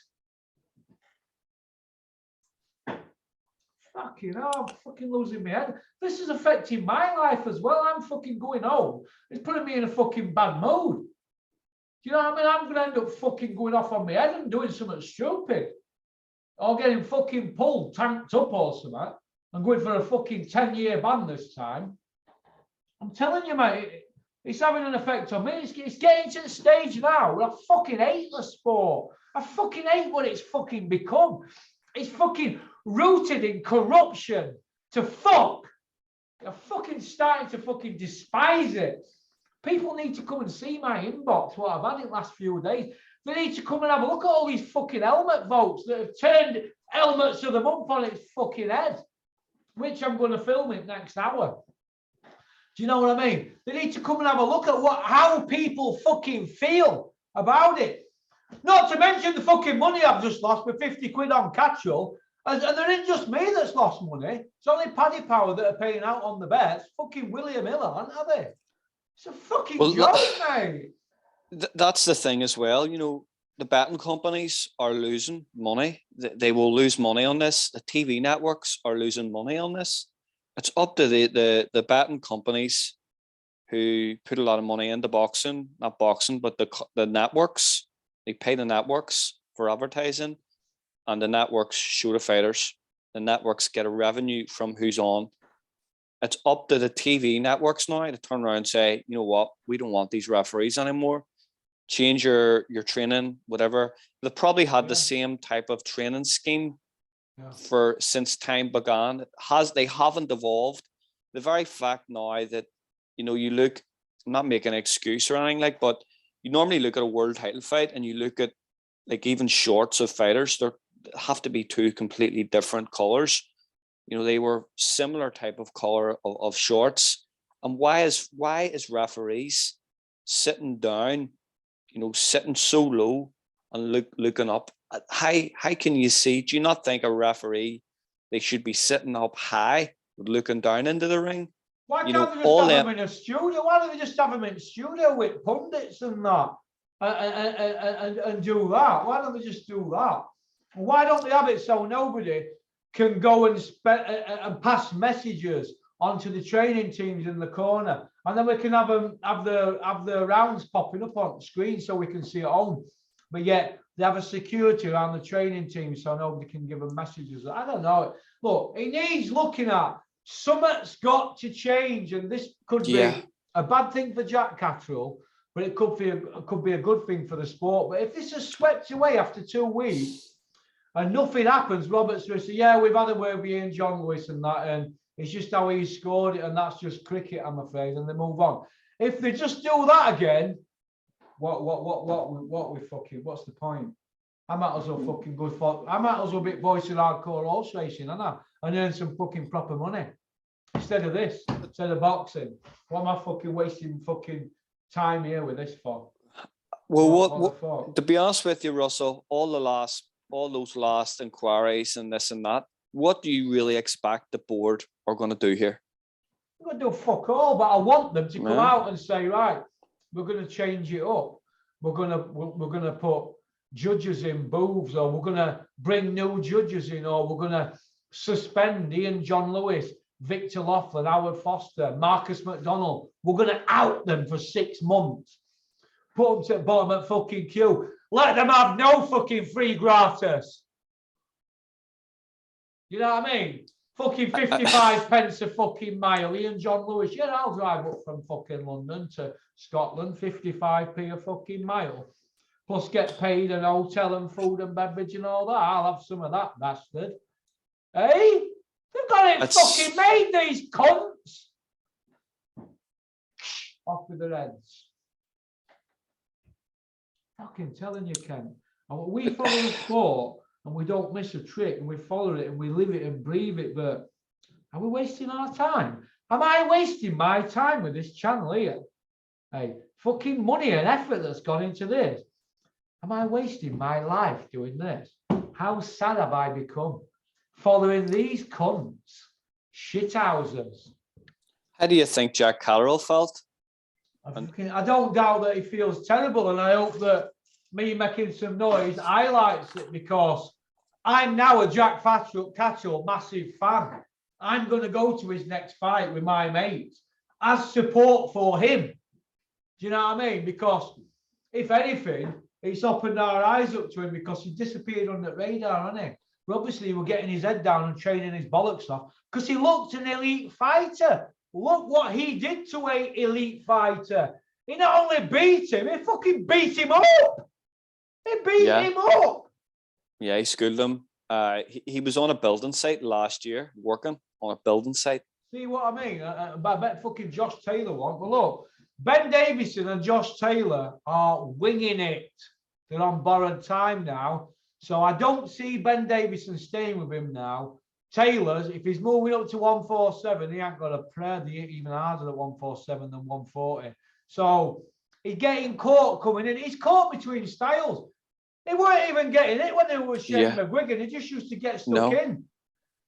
Fucking hell, I'm fucking losing my head. This is affecting my life as well. I'm fucking going home. It's putting me in a fucking bad mood. Do you know what I mean? I'm going to end up fucking going off on my head and doing something stupid. Or getting fucking pulled, tanked up or something. I'm going for a fucking 10-year ban this time. I'm telling you, mate, it's having an effect on me. It's getting to the stage now where I fucking hate the sport. I fucking hate what it's fucking become. It's fucking rooted in corruption to fuck. I'm fucking starting to fucking despise it. People need to come and see my inbox, what I've had in the last few days. They need to come and have a look at all these fucking helmet votes that have turned helmets of the month on its fucking head, which I'm going to film it next hour. Do you know what I mean? They need to come and have a look at how people fucking feel about it. Not to mention the fucking money I've just lost with 50 quid on Catchall. And there ain't just me that's lost money. It's only Paddy Power that are paying out on the bets. Fucking William Hill aren't, are they? It's a fucking Well, joke, mate. That's the thing as well. You know, the betting companies are losing money. They will lose money on this. The TV networks are losing money on this. It's up to the betting companies who put a lot of money into boxing, not boxing, but the networks. They pay the networks for advertising, and the networks show the fighters. The networks get a revenue from who's on. It's up to the TV networks now to turn around and say, you know what, we don't want these referees anymore. Change your training, whatever. They've probably had the same type of training scheme for since time began. They haven't evolved. The very fact now that, you know, you look, I'm not making an excuse or anything like, but you normally look at a world title fight and you look at like even shorts of fighters, they have to be two completely different colors. You know, they were similar type of color of shorts. And why is referees sitting down, you know, sitting so low and looking up? How can you see? Do you not think a referee, they should be sitting up high, looking down into the ring? Why can't they just have them in a studio? Why don't they just have them in a studio with pundits and that, and do that? Why don't they just do that? Why don't they have it so nobody can go and pass messages onto the training teams in the corner, and then we can have the rounds popping up on the screen so we can see at home. But yet they have a security around the training team so nobody can give them messages. I don't know. Look, it needs looking at. Something's got to change, and this could be a bad thing for Jack Catterall, but it could be a good thing for the sport. But if this is swept away after 2 weeks and nothing happens, Robert's going to say, yeah, we've had a word with Ian John Lewis and that, and it's just how he scored it, and that's just cricket, I'm afraid, and they move on. If they just do that again, what's the point? I might as well fucking go for. I might as well be voicing hardcore horse racing, and earn some fucking proper money instead of this, instead of boxing. What am I fucking wasting fucking time here with this for? Well, what to be honest with you, Russell, all those last inquiries and this and that, what do you really expect the board are going to do here? I'm going to do fuck all, but I want them to come out and say, right, we're going to change it up. We're going to put judges in booths, or we're going to bring new judges in, or we're going to suspend Ian John Lewis, Victor Loughlin, Howard Foster, Marcus McDonald. We're going to out them for 6 months. Put them to the bottom of fucking queue. Let them have no fucking free gratis. You know what I mean? Fucking 55 pence a fucking mile. Ian John Lewis, yeah, I'll drive up from fucking London to Scotland, 55p a fucking mile. Plus get paid an hotel and food and beverage and all that. I'll have some of that, bastard. Hey? They've got it fucking made, these cunts. Off with their heads. Fucking telling you, Ken. And we follow the sport and we don't miss a trick, and we follow it and we live it and breathe it, but are we wasting our time? Am I wasting my time with this channel here? Hey, fucking money and effort that's gone into this. Am I wasting my life doing this? How sad have I become? Following these cunts, shithousers. How do you think Jack Catterall felt? I don't doubt that he feels terrible, and I hope that me making some noise highlights it, because I'm now a Jack Catterall massive fan. I'm going to go to his next fight with my mates as support for him. Do you know what I mean? Because if anything, it's opened our eyes up to him, because he disappeared on the radar, hasn't he? But obviously, he was getting his head down and training his bollocks off because he looked an elite fighter. Look what he did to an elite fighter. He not only beat him, he fucking beat him up. He beat him up. Yeah, he schooled him. He was on a building site last year, working on a building site. See what I mean? I bet fucking Josh Taylor won't. But look, Ben Davison and Josh Taylor are winging it. They're on borrowed time now. So I don't see Ben Davison staying with him now. Taylor's, if he's moving up to 147, he ain't got a prayer even harder at 147 than 140. So he's getting caught coming in. He's caught between styles. He weren't even getting it when they were Shane Yeah. McGuigan. He just used to get stuck No. in.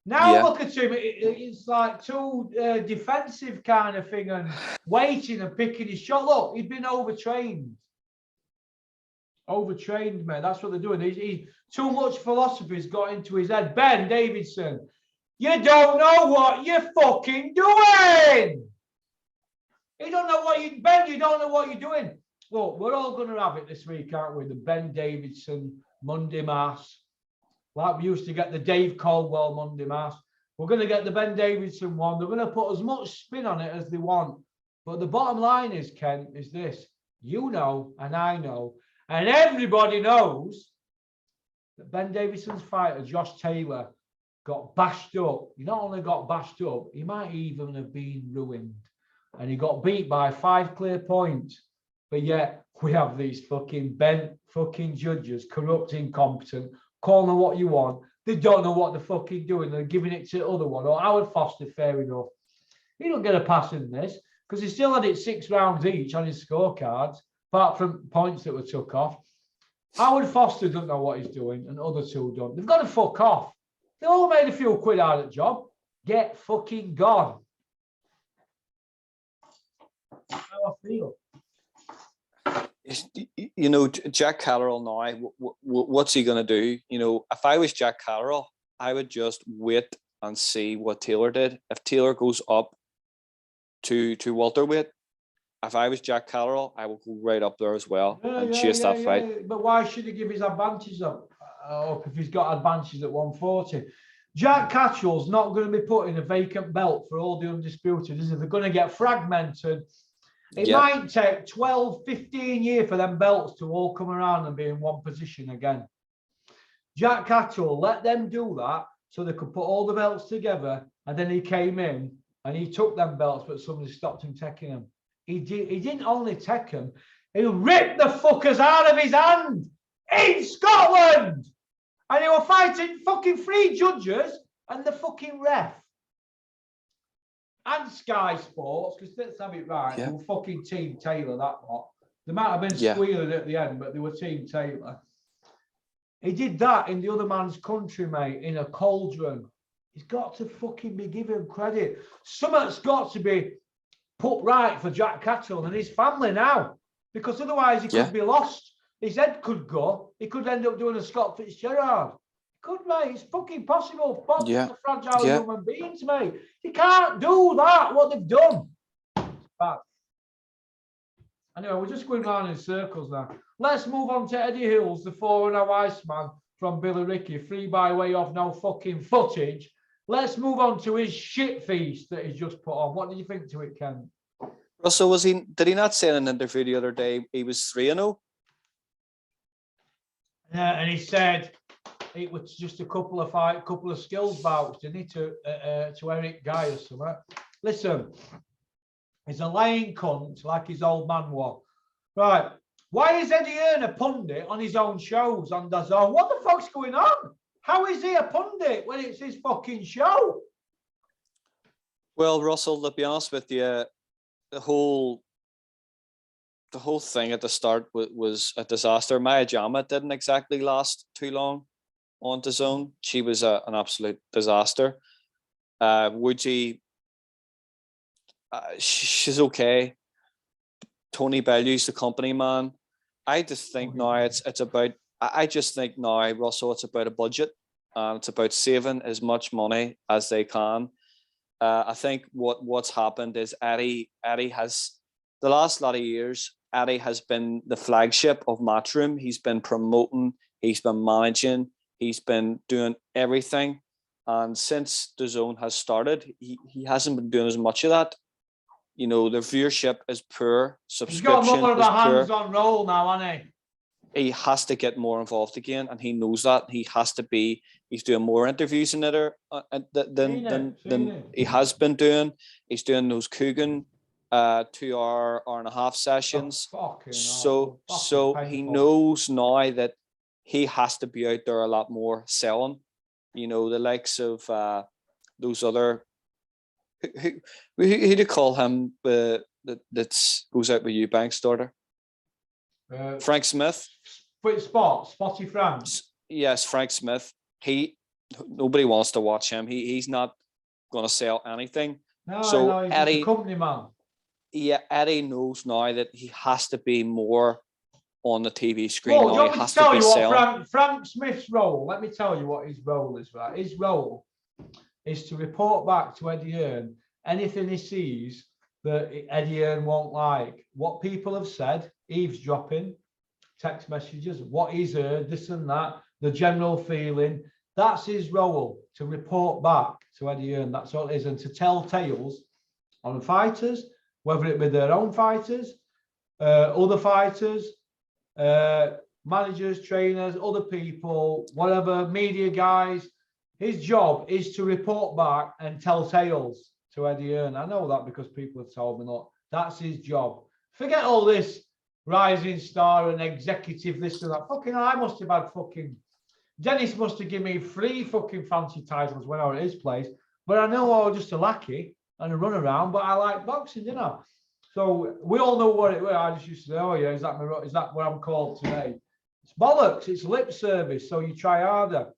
Now Yeah. look at him. It's like too defensive kind of thing and waiting and picking his shot. Look, he's been overtrained. Overtrained, man. That's what they're doing. He too much philosophy's got into his head. Ben Davidson, you don't know what you're fucking doing. You don't know what you, Ben, you don't know what you're doing. Look, we're all going to have it this week, aren't we? The Ben Davidson Monday Mass. Like we used to get the Dave Caldwell Monday Mass. We're going to get the Ben Davidson one. They're going to put as much spin on it as they want. But the bottom line is, Ken, is this. You know, and I know, and everybody knows that Ben Davidson's fighter, Josh Taylor, got bashed up. He not only got bashed up, he might even have been ruined. And he got beat by 5 clear points. But yet we have these fucking bent fucking judges, corrupt, incompetent, call them what you want. They don't know what they're fucking doing. They're giving it to the other one. Or Howard Foster, fair enough. He don't get a pass in this because he still had it 6 rounds each on his scorecards, apart from points that were took off. Howard Foster doesn't know what he's doing, and other two don't. They've got to fuck off. They all made a few quid out of the job. Get fucking gone. How I feel. You know, Jack Catterall now, what's he going to do? You know, if I was Jack Catterall, I would just wait and see what Taylor did. If Taylor goes up to welterweight, if I was Jack Catterall, I will go right up there as well and chase that fight. But why should he give his advantages up if he's got advantages at 140? Jack Catterall's not going to be putting a vacant belt for all the undisputed, is it? They're going to get fragmented. It might take 12, 15 years for them belts to all come around and be in one position again. Jack Catterall, let them do that so they could put all the belts together, and then he came in and he took them belts, but somebody stopped him taking them. He didn't only take them, he ripped the fuckers out of his hand in Scotland. And he were fighting fucking 3 judges and the fucking ref. And Sky Sports, because let's have it right, they were fucking Team Taylor, that lot. They might have been squealing at the end, but they were Team Taylor. He did that in the other man's country, mate, in a cauldron. He's got to fucking be given credit. Something's got to be put right for Jack Catterall and his family now, because otherwise he could be lost. His head could go. He could end up doing a Scott Fitzgerald. Could, mate. It's fucking possible. Boxers are fragile human beings, mate. You can't do that, what they've done. It's bad. Anyway, we're just going round in circles now. Let's move on to Eddie Hills, the 4-0 Iceman from Billy Ricky, free by way of no fucking footage. Let's move on to his shit feast that he's just put on. What did you think to it, Ken? Russell, did he not say in an interview the other day he was 3-0? Yeah, and he said it was just a couple of skills bouts, didn't he, to Eric Guy or something. Listen, he's a lying cunt like his old man was. Right. Why is Eddie Hearn a pundit on his own shows on DAZN? What the fuck's going on? How is he a pundit when it's his fucking show? Well, Russell, to be honest with you, the whole thing at the start was a disaster. Maya Jama didn't exactly last too long on DAZN. She was an absolute disaster. Woodsy, she's okay. Tony Bellews, the company man. I just think now it's about. I just think now, Russell, it's about a budget, and it's about saving as much money as they can. I think what's happened is Eddie has, the last lot of years, Eddie has been the flagship of Matchroom. He's been promoting, he's been managing, he's been doing everything. And since DAZN has started, he hasn't been doing as much of that. You know, the viewership is poor. Subscription He's got more of a is poor. hands-on role now, hasn't he? He has to get more involved again, and he knows that. He has to be. He's doing more interviews in it than he has been doing. He's doing those Coogan 2 hour and a half sessions. So he knows now that he has to be out there a lot more selling. You know, the likes of those other. Who do you call him? That goes out with Eubank's daughter. Frank Smith. Spotty France. Yes, Frank Smith. Nobody wants to watch him. He's not going to sell anything. No, So no, he's just a company man. Yeah, Eddie knows now that he has to be more on the TV screen. Well, do you Now want he me has to tell to be you what selling. Frank Smith's role? Let me tell you what his role is. Right, his role is to report back to Eddie Hearn anything he sees that Eddie Hearn won't like. What people have said, eavesdropping, text messages, what he's heard, this and that, the general feeling. That's his role, to report back to Eddie Hearn. That's all it is, and to tell tales on fighters, whether it be their own fighters, other fighters, managers, trainers, other people, whatever, media guys. His job is to report back and tell tales to Eddie Hearn. I know that because people have told me that. That's his job. Forget all this rising star and executive, this and that. Fucking, I must have had fucking, Dennis must have given me 3 fucking fancy titles when I was at his place. But I know I was just a lackey and a runaround, but I like boxing, didn't I? So we all know what it was. I just used to say, oh yeah, is that what I'm called today? It's bollocks, it's lip service, so you try harder.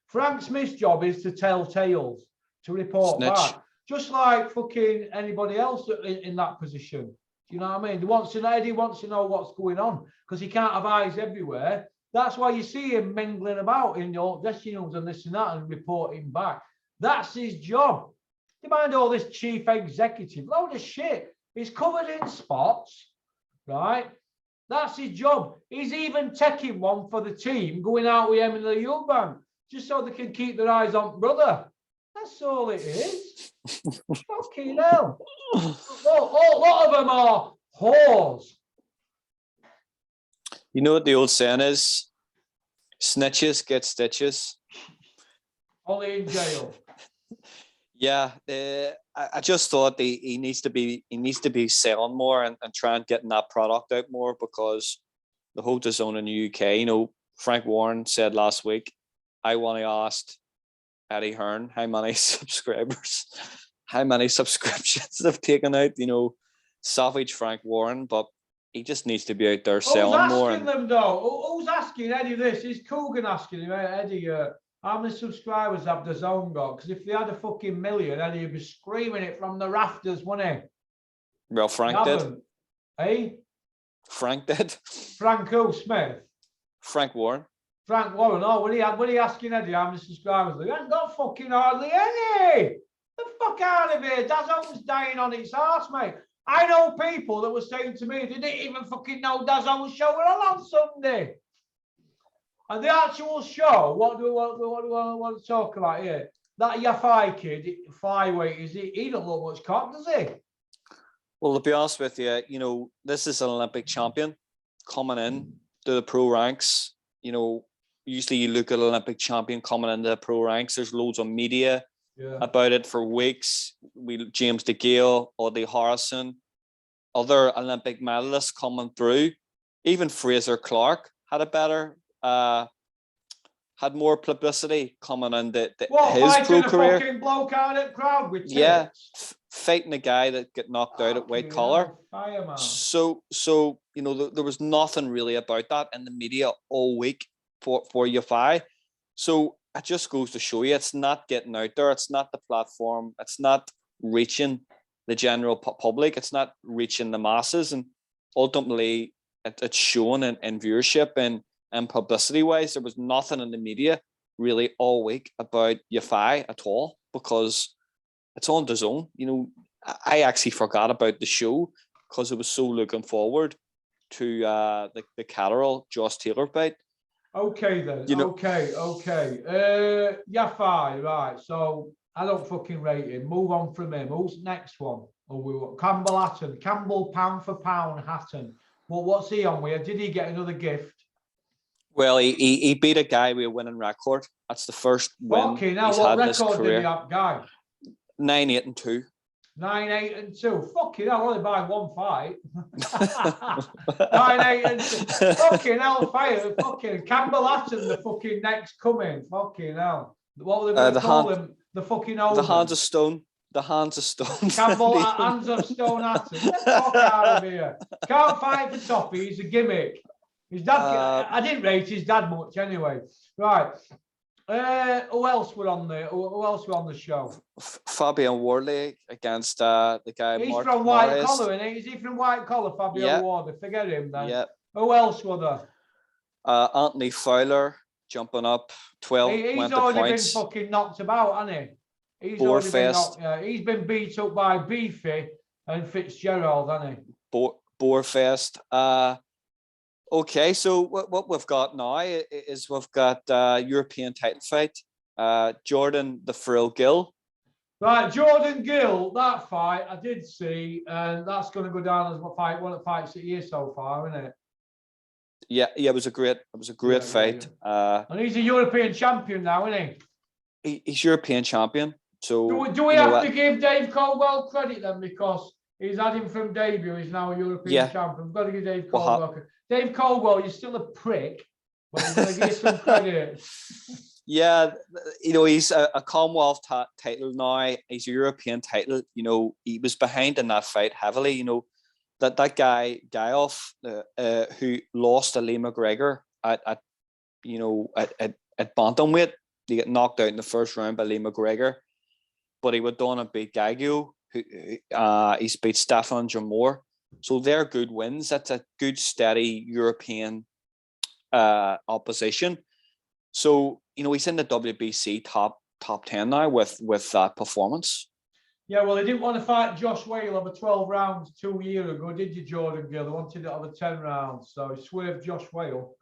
Frank Smith's job is to tell tales, to report back. Just like fucking anybody else in that position. Do you know what I mean? Eddie wants to know what's going on because he can't have eyes everywhere. That's why you see him mingling about in your dressing rooms and this and that and reporting back. That's his job. You mind all this chief executive, load of shit. He's covered in spots, right? That's his job. He's even taking one for the team, going out with him in the Eubank, just so they can keep their eyes on brother. That's all it is. Fucking hell. A lot of them are whores. You know what the old saying is? Snitches get stitches. Only in jail. Yeah, I just thought he needs to be selling more and try and getting that product out more, because the whole DAZN in the UK, you know, Frank Warren said last week, I want to ask Eddie Hearn how many subscribers, how many subscriptions they've taken out, you know, savage Frank Warren, but he just needs to be out there selling more. Who's asking them though? Who's asking Eddie this? Is Coogan asking him, Eddie, how many subscribers have DAZN got? Because if they had a fucking million, Eddie would be screaming it from the rafters, wouldn't he? Well, Frank did. Eh? Frank did. Frank who? Smith? Frank Warren. Frank Warren. Oh, when he asking Eddie how many subscribers? They ain't got fucking hardly any. The fuck out of here. DAZN's dying on its arse, mate. I know people that were saying to me they didn't even fucking know DAZN was showing on Sunday. And the actual show, what do we want to talk about here? That Yafai kid, flyweight, he don't look much cock, does he? Well, to be honest with you, you know, this is an Olympic champion coming in to the pro ranks. You know, usually you look at an Olympic champion coming into the pro ranks, there's loads of media about it for weeks. James DeGale, Audley Harrison, other Olympic medalists coming through. Even Fraser Clark had a better, had more publicity coming into his pro career. Fucking bloke out of the crowd with fighting a guy that got knocked out at white collar. So you know, there was nothing really about that in the media all week for Yafai. So it just goes to show you, it's not getting out there. It's not the platform. It's not reaching the general public. It's not reaching the masses, and ultimately it's shown in viewership and publicity wise. There was nothing in the media really all week about Yafai at all, because it's on DAZN. You know, I actually forgot about the show because I was so looking forward to the Catterall Joss Taylor fight. Okay then. You know, okay. Yafai, right. So I don't fucking rate him. Move on from him. Who's next one? Campbell Hatton. Campbell pound for pound Hatton. Well, what's he on with? Did he get another gift? Well, he beat a guy with a winning record. That's the first win he's had in his career. What record did he have, guy? 9-8-2. 9-8-2. Fucking hell, only by one fight. 9-8-2. Fucking hell, fire. Fucking Campbell Hatton, the fucking next coming. Fucking hell. What were they going to call him? The fucking old. The Hands of Stone. The Hands of Stone. Campbell Hands of Stone Hatton. Get the fuck out of here. Can't fight for Toppy. He's a gimmick. His dad, Uh, I didn't rate his dad much anyway. Right. Who else were on the? Who else were on the show? Fabian Wardley against the guy He's Mark from White Morris. Collar, isn't he? Is he from White Collar, Fabio Yeah, Ward? Forget him then. yeah. Who else were there? Anthony Fowler jumping up 12 He's went to already been points. fucking knocked about, hasn't he? He's already been Boarfest. knocked. He's been beat up by Beefy and Fitzgerald, hasn't he? Boarfest. Okay, so what we've got now is we've got European title fight. Jordan the Frill Gill. Right, Jordan Gill, that fight I did see, and that's going to go down as one of the fights of the year so far, isn't it? Yeah, it was a great fight. Yeah. And he's a European champion now, isn't he? He's European champion. So Do we have to give Dave Caldwell credit then, because he's had him from debut, he's now a European champion. We've got to give Dave Caldwell credit. Dave Caldwell, you're still a prick, but we're going to give you some credit. Yeah, he's a Commonwealth title now. He's a European title. He was behind in that fight heavily. That guy Gaioff, who lost to Lee McGregor at bantamweight. He got knocked out in the first round by Lee McGregor, but he went on and beat Gagio, who he's beat Stefan Jamor. So they're good wins. That's a good steady European opposition. So he's in the WBC top 10 now with that performance. Yeah, well, they didn't want to fight Josh Whale over 12 rounds 2 years ago, did you, Jordan Gill? They wanted it over 10 rounds, so he swerved Josh Whale.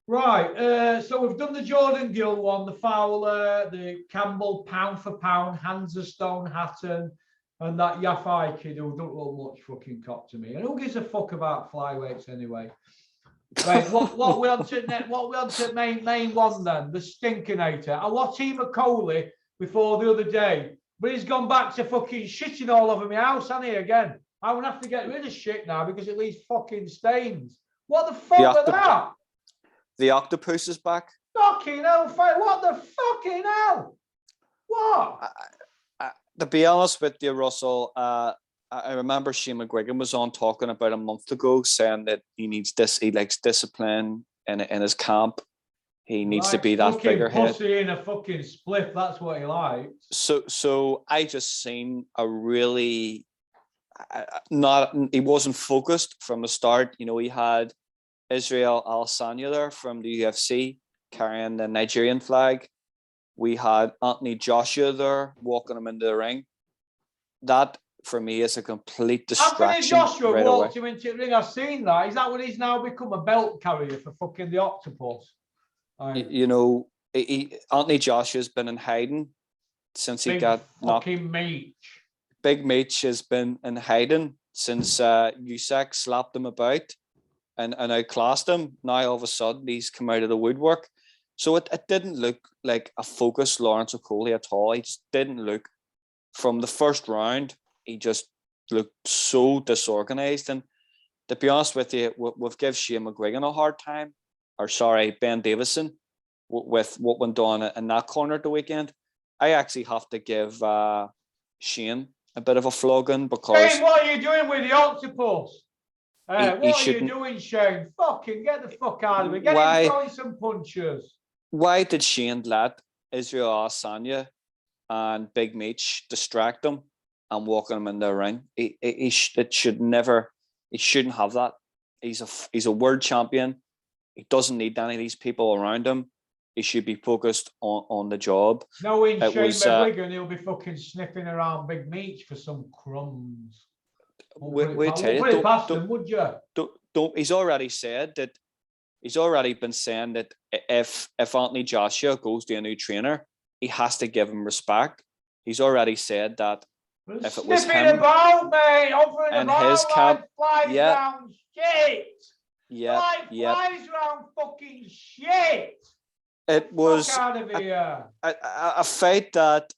Right, so we've done the Jordan Gill one, the Fowler, the Campbell pound for pound, Stone Hatton, and that Yafai kid who don't look much fucking cop to me. And who gives a fuck about flyweights anyway? Right, what we on to main one then? The Stinkinator. I watched him at Coley before the other day, but he's gone back to fucking shitting all over my house, hasn't he, again? I would have to get rid of shit now because it leaves fucking stains. What the fuck was that? The octopus is back. Fucking hell, what the fucking hell? What? To be honest with you, Russell, I remember Shane McGuigan was on talking about a month ago, saying that he likes discipline in his camp. He needs to be that figurehead. Pussy in a fucking spliff, that's what he likes. So I just seen a really he wasn't focused from the start. He had Israel Adesanya there from the UFC carrying the Nigerian flag. We had Anthony Joshua there walking him into the ring. That for me is a complete distraction. Anthony Joshua walked him into the ring. I've seen that. Is that when he's now become a belt carrier for fucking the octopus? Anthony Joshua's been in hiding since he got knocked. Big Meech has been in hiding since Usyk slapped him about and outclassed him. Now all of a sudden he's come out of the woodwork. So it didn't look like a focused Lawrence Okolie at all. He just didn't look, from the first round, he just looked so disorganized. And to be honest with you, we've given Shane McGuigan a hard time, Ben Davison, with what went on in that corner the weekend. I actually have to give Shane a bit of a flogging because... Shane, what are you doing with the octopus? What are you doing, Shane? Fucking get the fuck out of it. Get him throwing some punches. Why did Shane let Israel Adesanya and Big Meech distract him and walking him in the ring? He shouldn't have that. He's a world champion. He doesn't need any of these people around him. He should be focused on the job. Knowing Shane McGuigan, he'll be fucking sniffing around Big Meech for some crumbs. He's already said that. He's already been saying that if Anthony Joshua goes to a new trainer, he has to give him respect. He's already said that if it was him and his camp, flies around shit. Flies around fucking shit. It was out of here. A fight that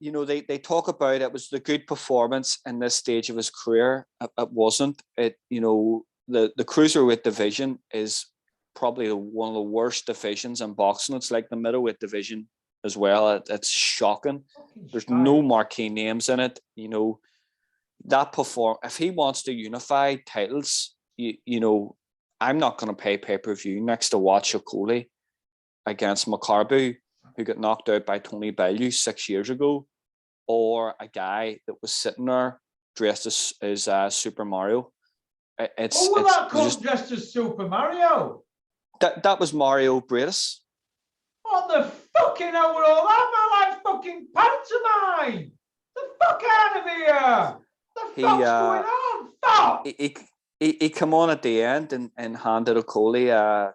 they talk about. It was the good performance in this stage of his career. It wasn't. The cruiserweight division is probably one of the worst divisions in boxing. It's like the middleweight division as well. It's shocking. There's no marquee names in it. If he wants to unify titles, I'm not going to pay pay-per-view next to watch Okoli against Macarbu, who got knocked out by Tony Bellew 6 years ago, or a guy that was sitting there dressed as Super Mario. Oh, well, that comes dressed as Super Mario. That was Mario Bradis. What the fucking hell were all that? Man, like fucking pantomime. The fuck out of here. The fuck's going on? Fuck. He come on at the end and handed Okoli a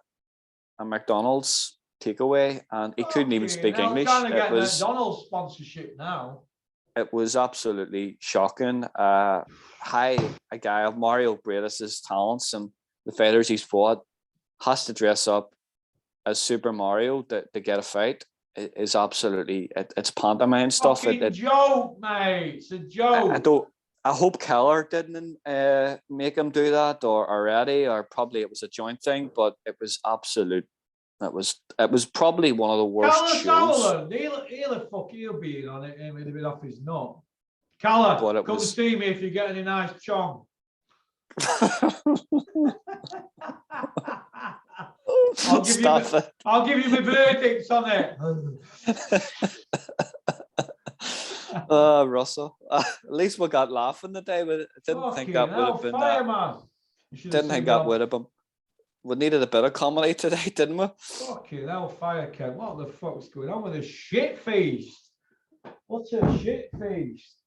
McDonald's takeaway, and he couldn't even speak English. Trying to get McDonald's sponsorship now. It was absolutely shocking. A guy of Mario Bradis' talents and the fighters he's fought has to dress up as Super Mario to get a fight. It is absolutely, it's pantomime stuff. It's a joke, mate. It's a joke. I hope Keller didn't make him do that or already, or probably it was a joint thing, but it was absolute. It was probably one of the worst shows. He'll be on it and he'll be off his nut. Calla, come see me if you get any nice chong. I'll give you my verdicts on it. Russell. At least we got laughing today, but I didn't think that would have been that. Didn't think that would have been. We needed a bit of comedy today, didn't we? Fucking hell, fire, Ken. What the fuck's going on with this shit feast? What a shit feast.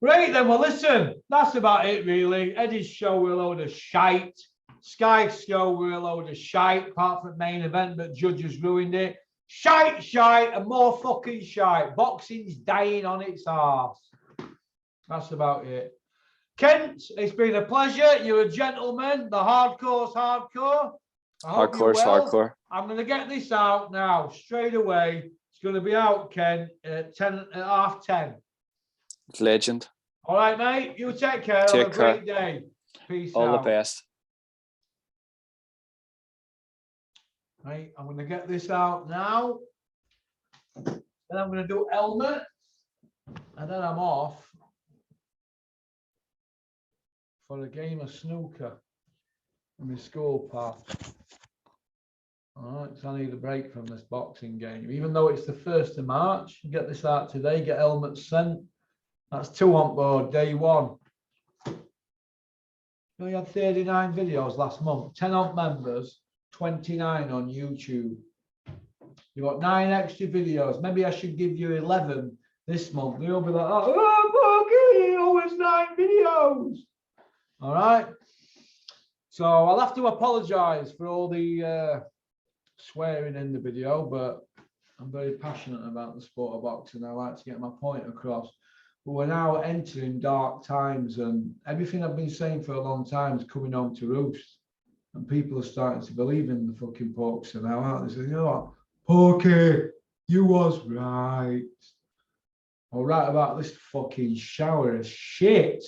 Right then, well, listen, that's about it, really. Eddie's show were a load of shite. Sky's show were a load of shite, apart from main event, but judges ruined it. Shite, and more fucking shite. Boxing's dying on its arse. That's about it. Kent, it's been a pleasure. You're a gentleman. The hardcore's hardcore. Hardcore's hardcore. I'm going to get this out now, straight away. It's going to be out, Ken, at 10:30. Legend. All right, mate. You take care. Have a great day. Peace out. All the best. Right, I'm going to get this out now. Then I'm going to do helmet. And then I'm off for a game of snooker in my school path. All right, so I need a break from this boxing game. Even though it's the 1st of March, get this out today, get helmets sent. That's 2 on board, day 1. We had 39 videos last month, 10 on members, 29 on YouTube. You got 9 extra videos. Maybe I should give you 11 this month. You'll be like, oh, okay, always 9 videos. All right. So I'll have to apologize for all the swearing in the video, but I'm very passionate about the sport of boxing. I like to get my point across. But we're now entering dark times, and everything I've been saying for a long time is coming home to roost. And people are starting to believe in the fucking Pokes now, aren't they? Saying, you know what, Pokey, you was right. All right about this fucking shower of shit.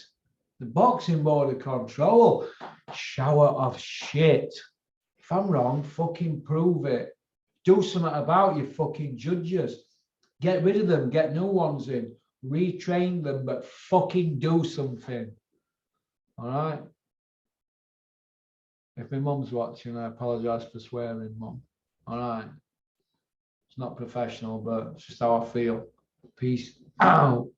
The Boxing Board of Control, shower of shit. If I'm wrong, fucking prove it. Do something about your fucking judges. Get rid of them, get new ones in. Retrain them, but fucking do something. All right? If my mum's watching, I apologise for swearing, mum. All right? It's not professional, but it's just how I feel. Peace out.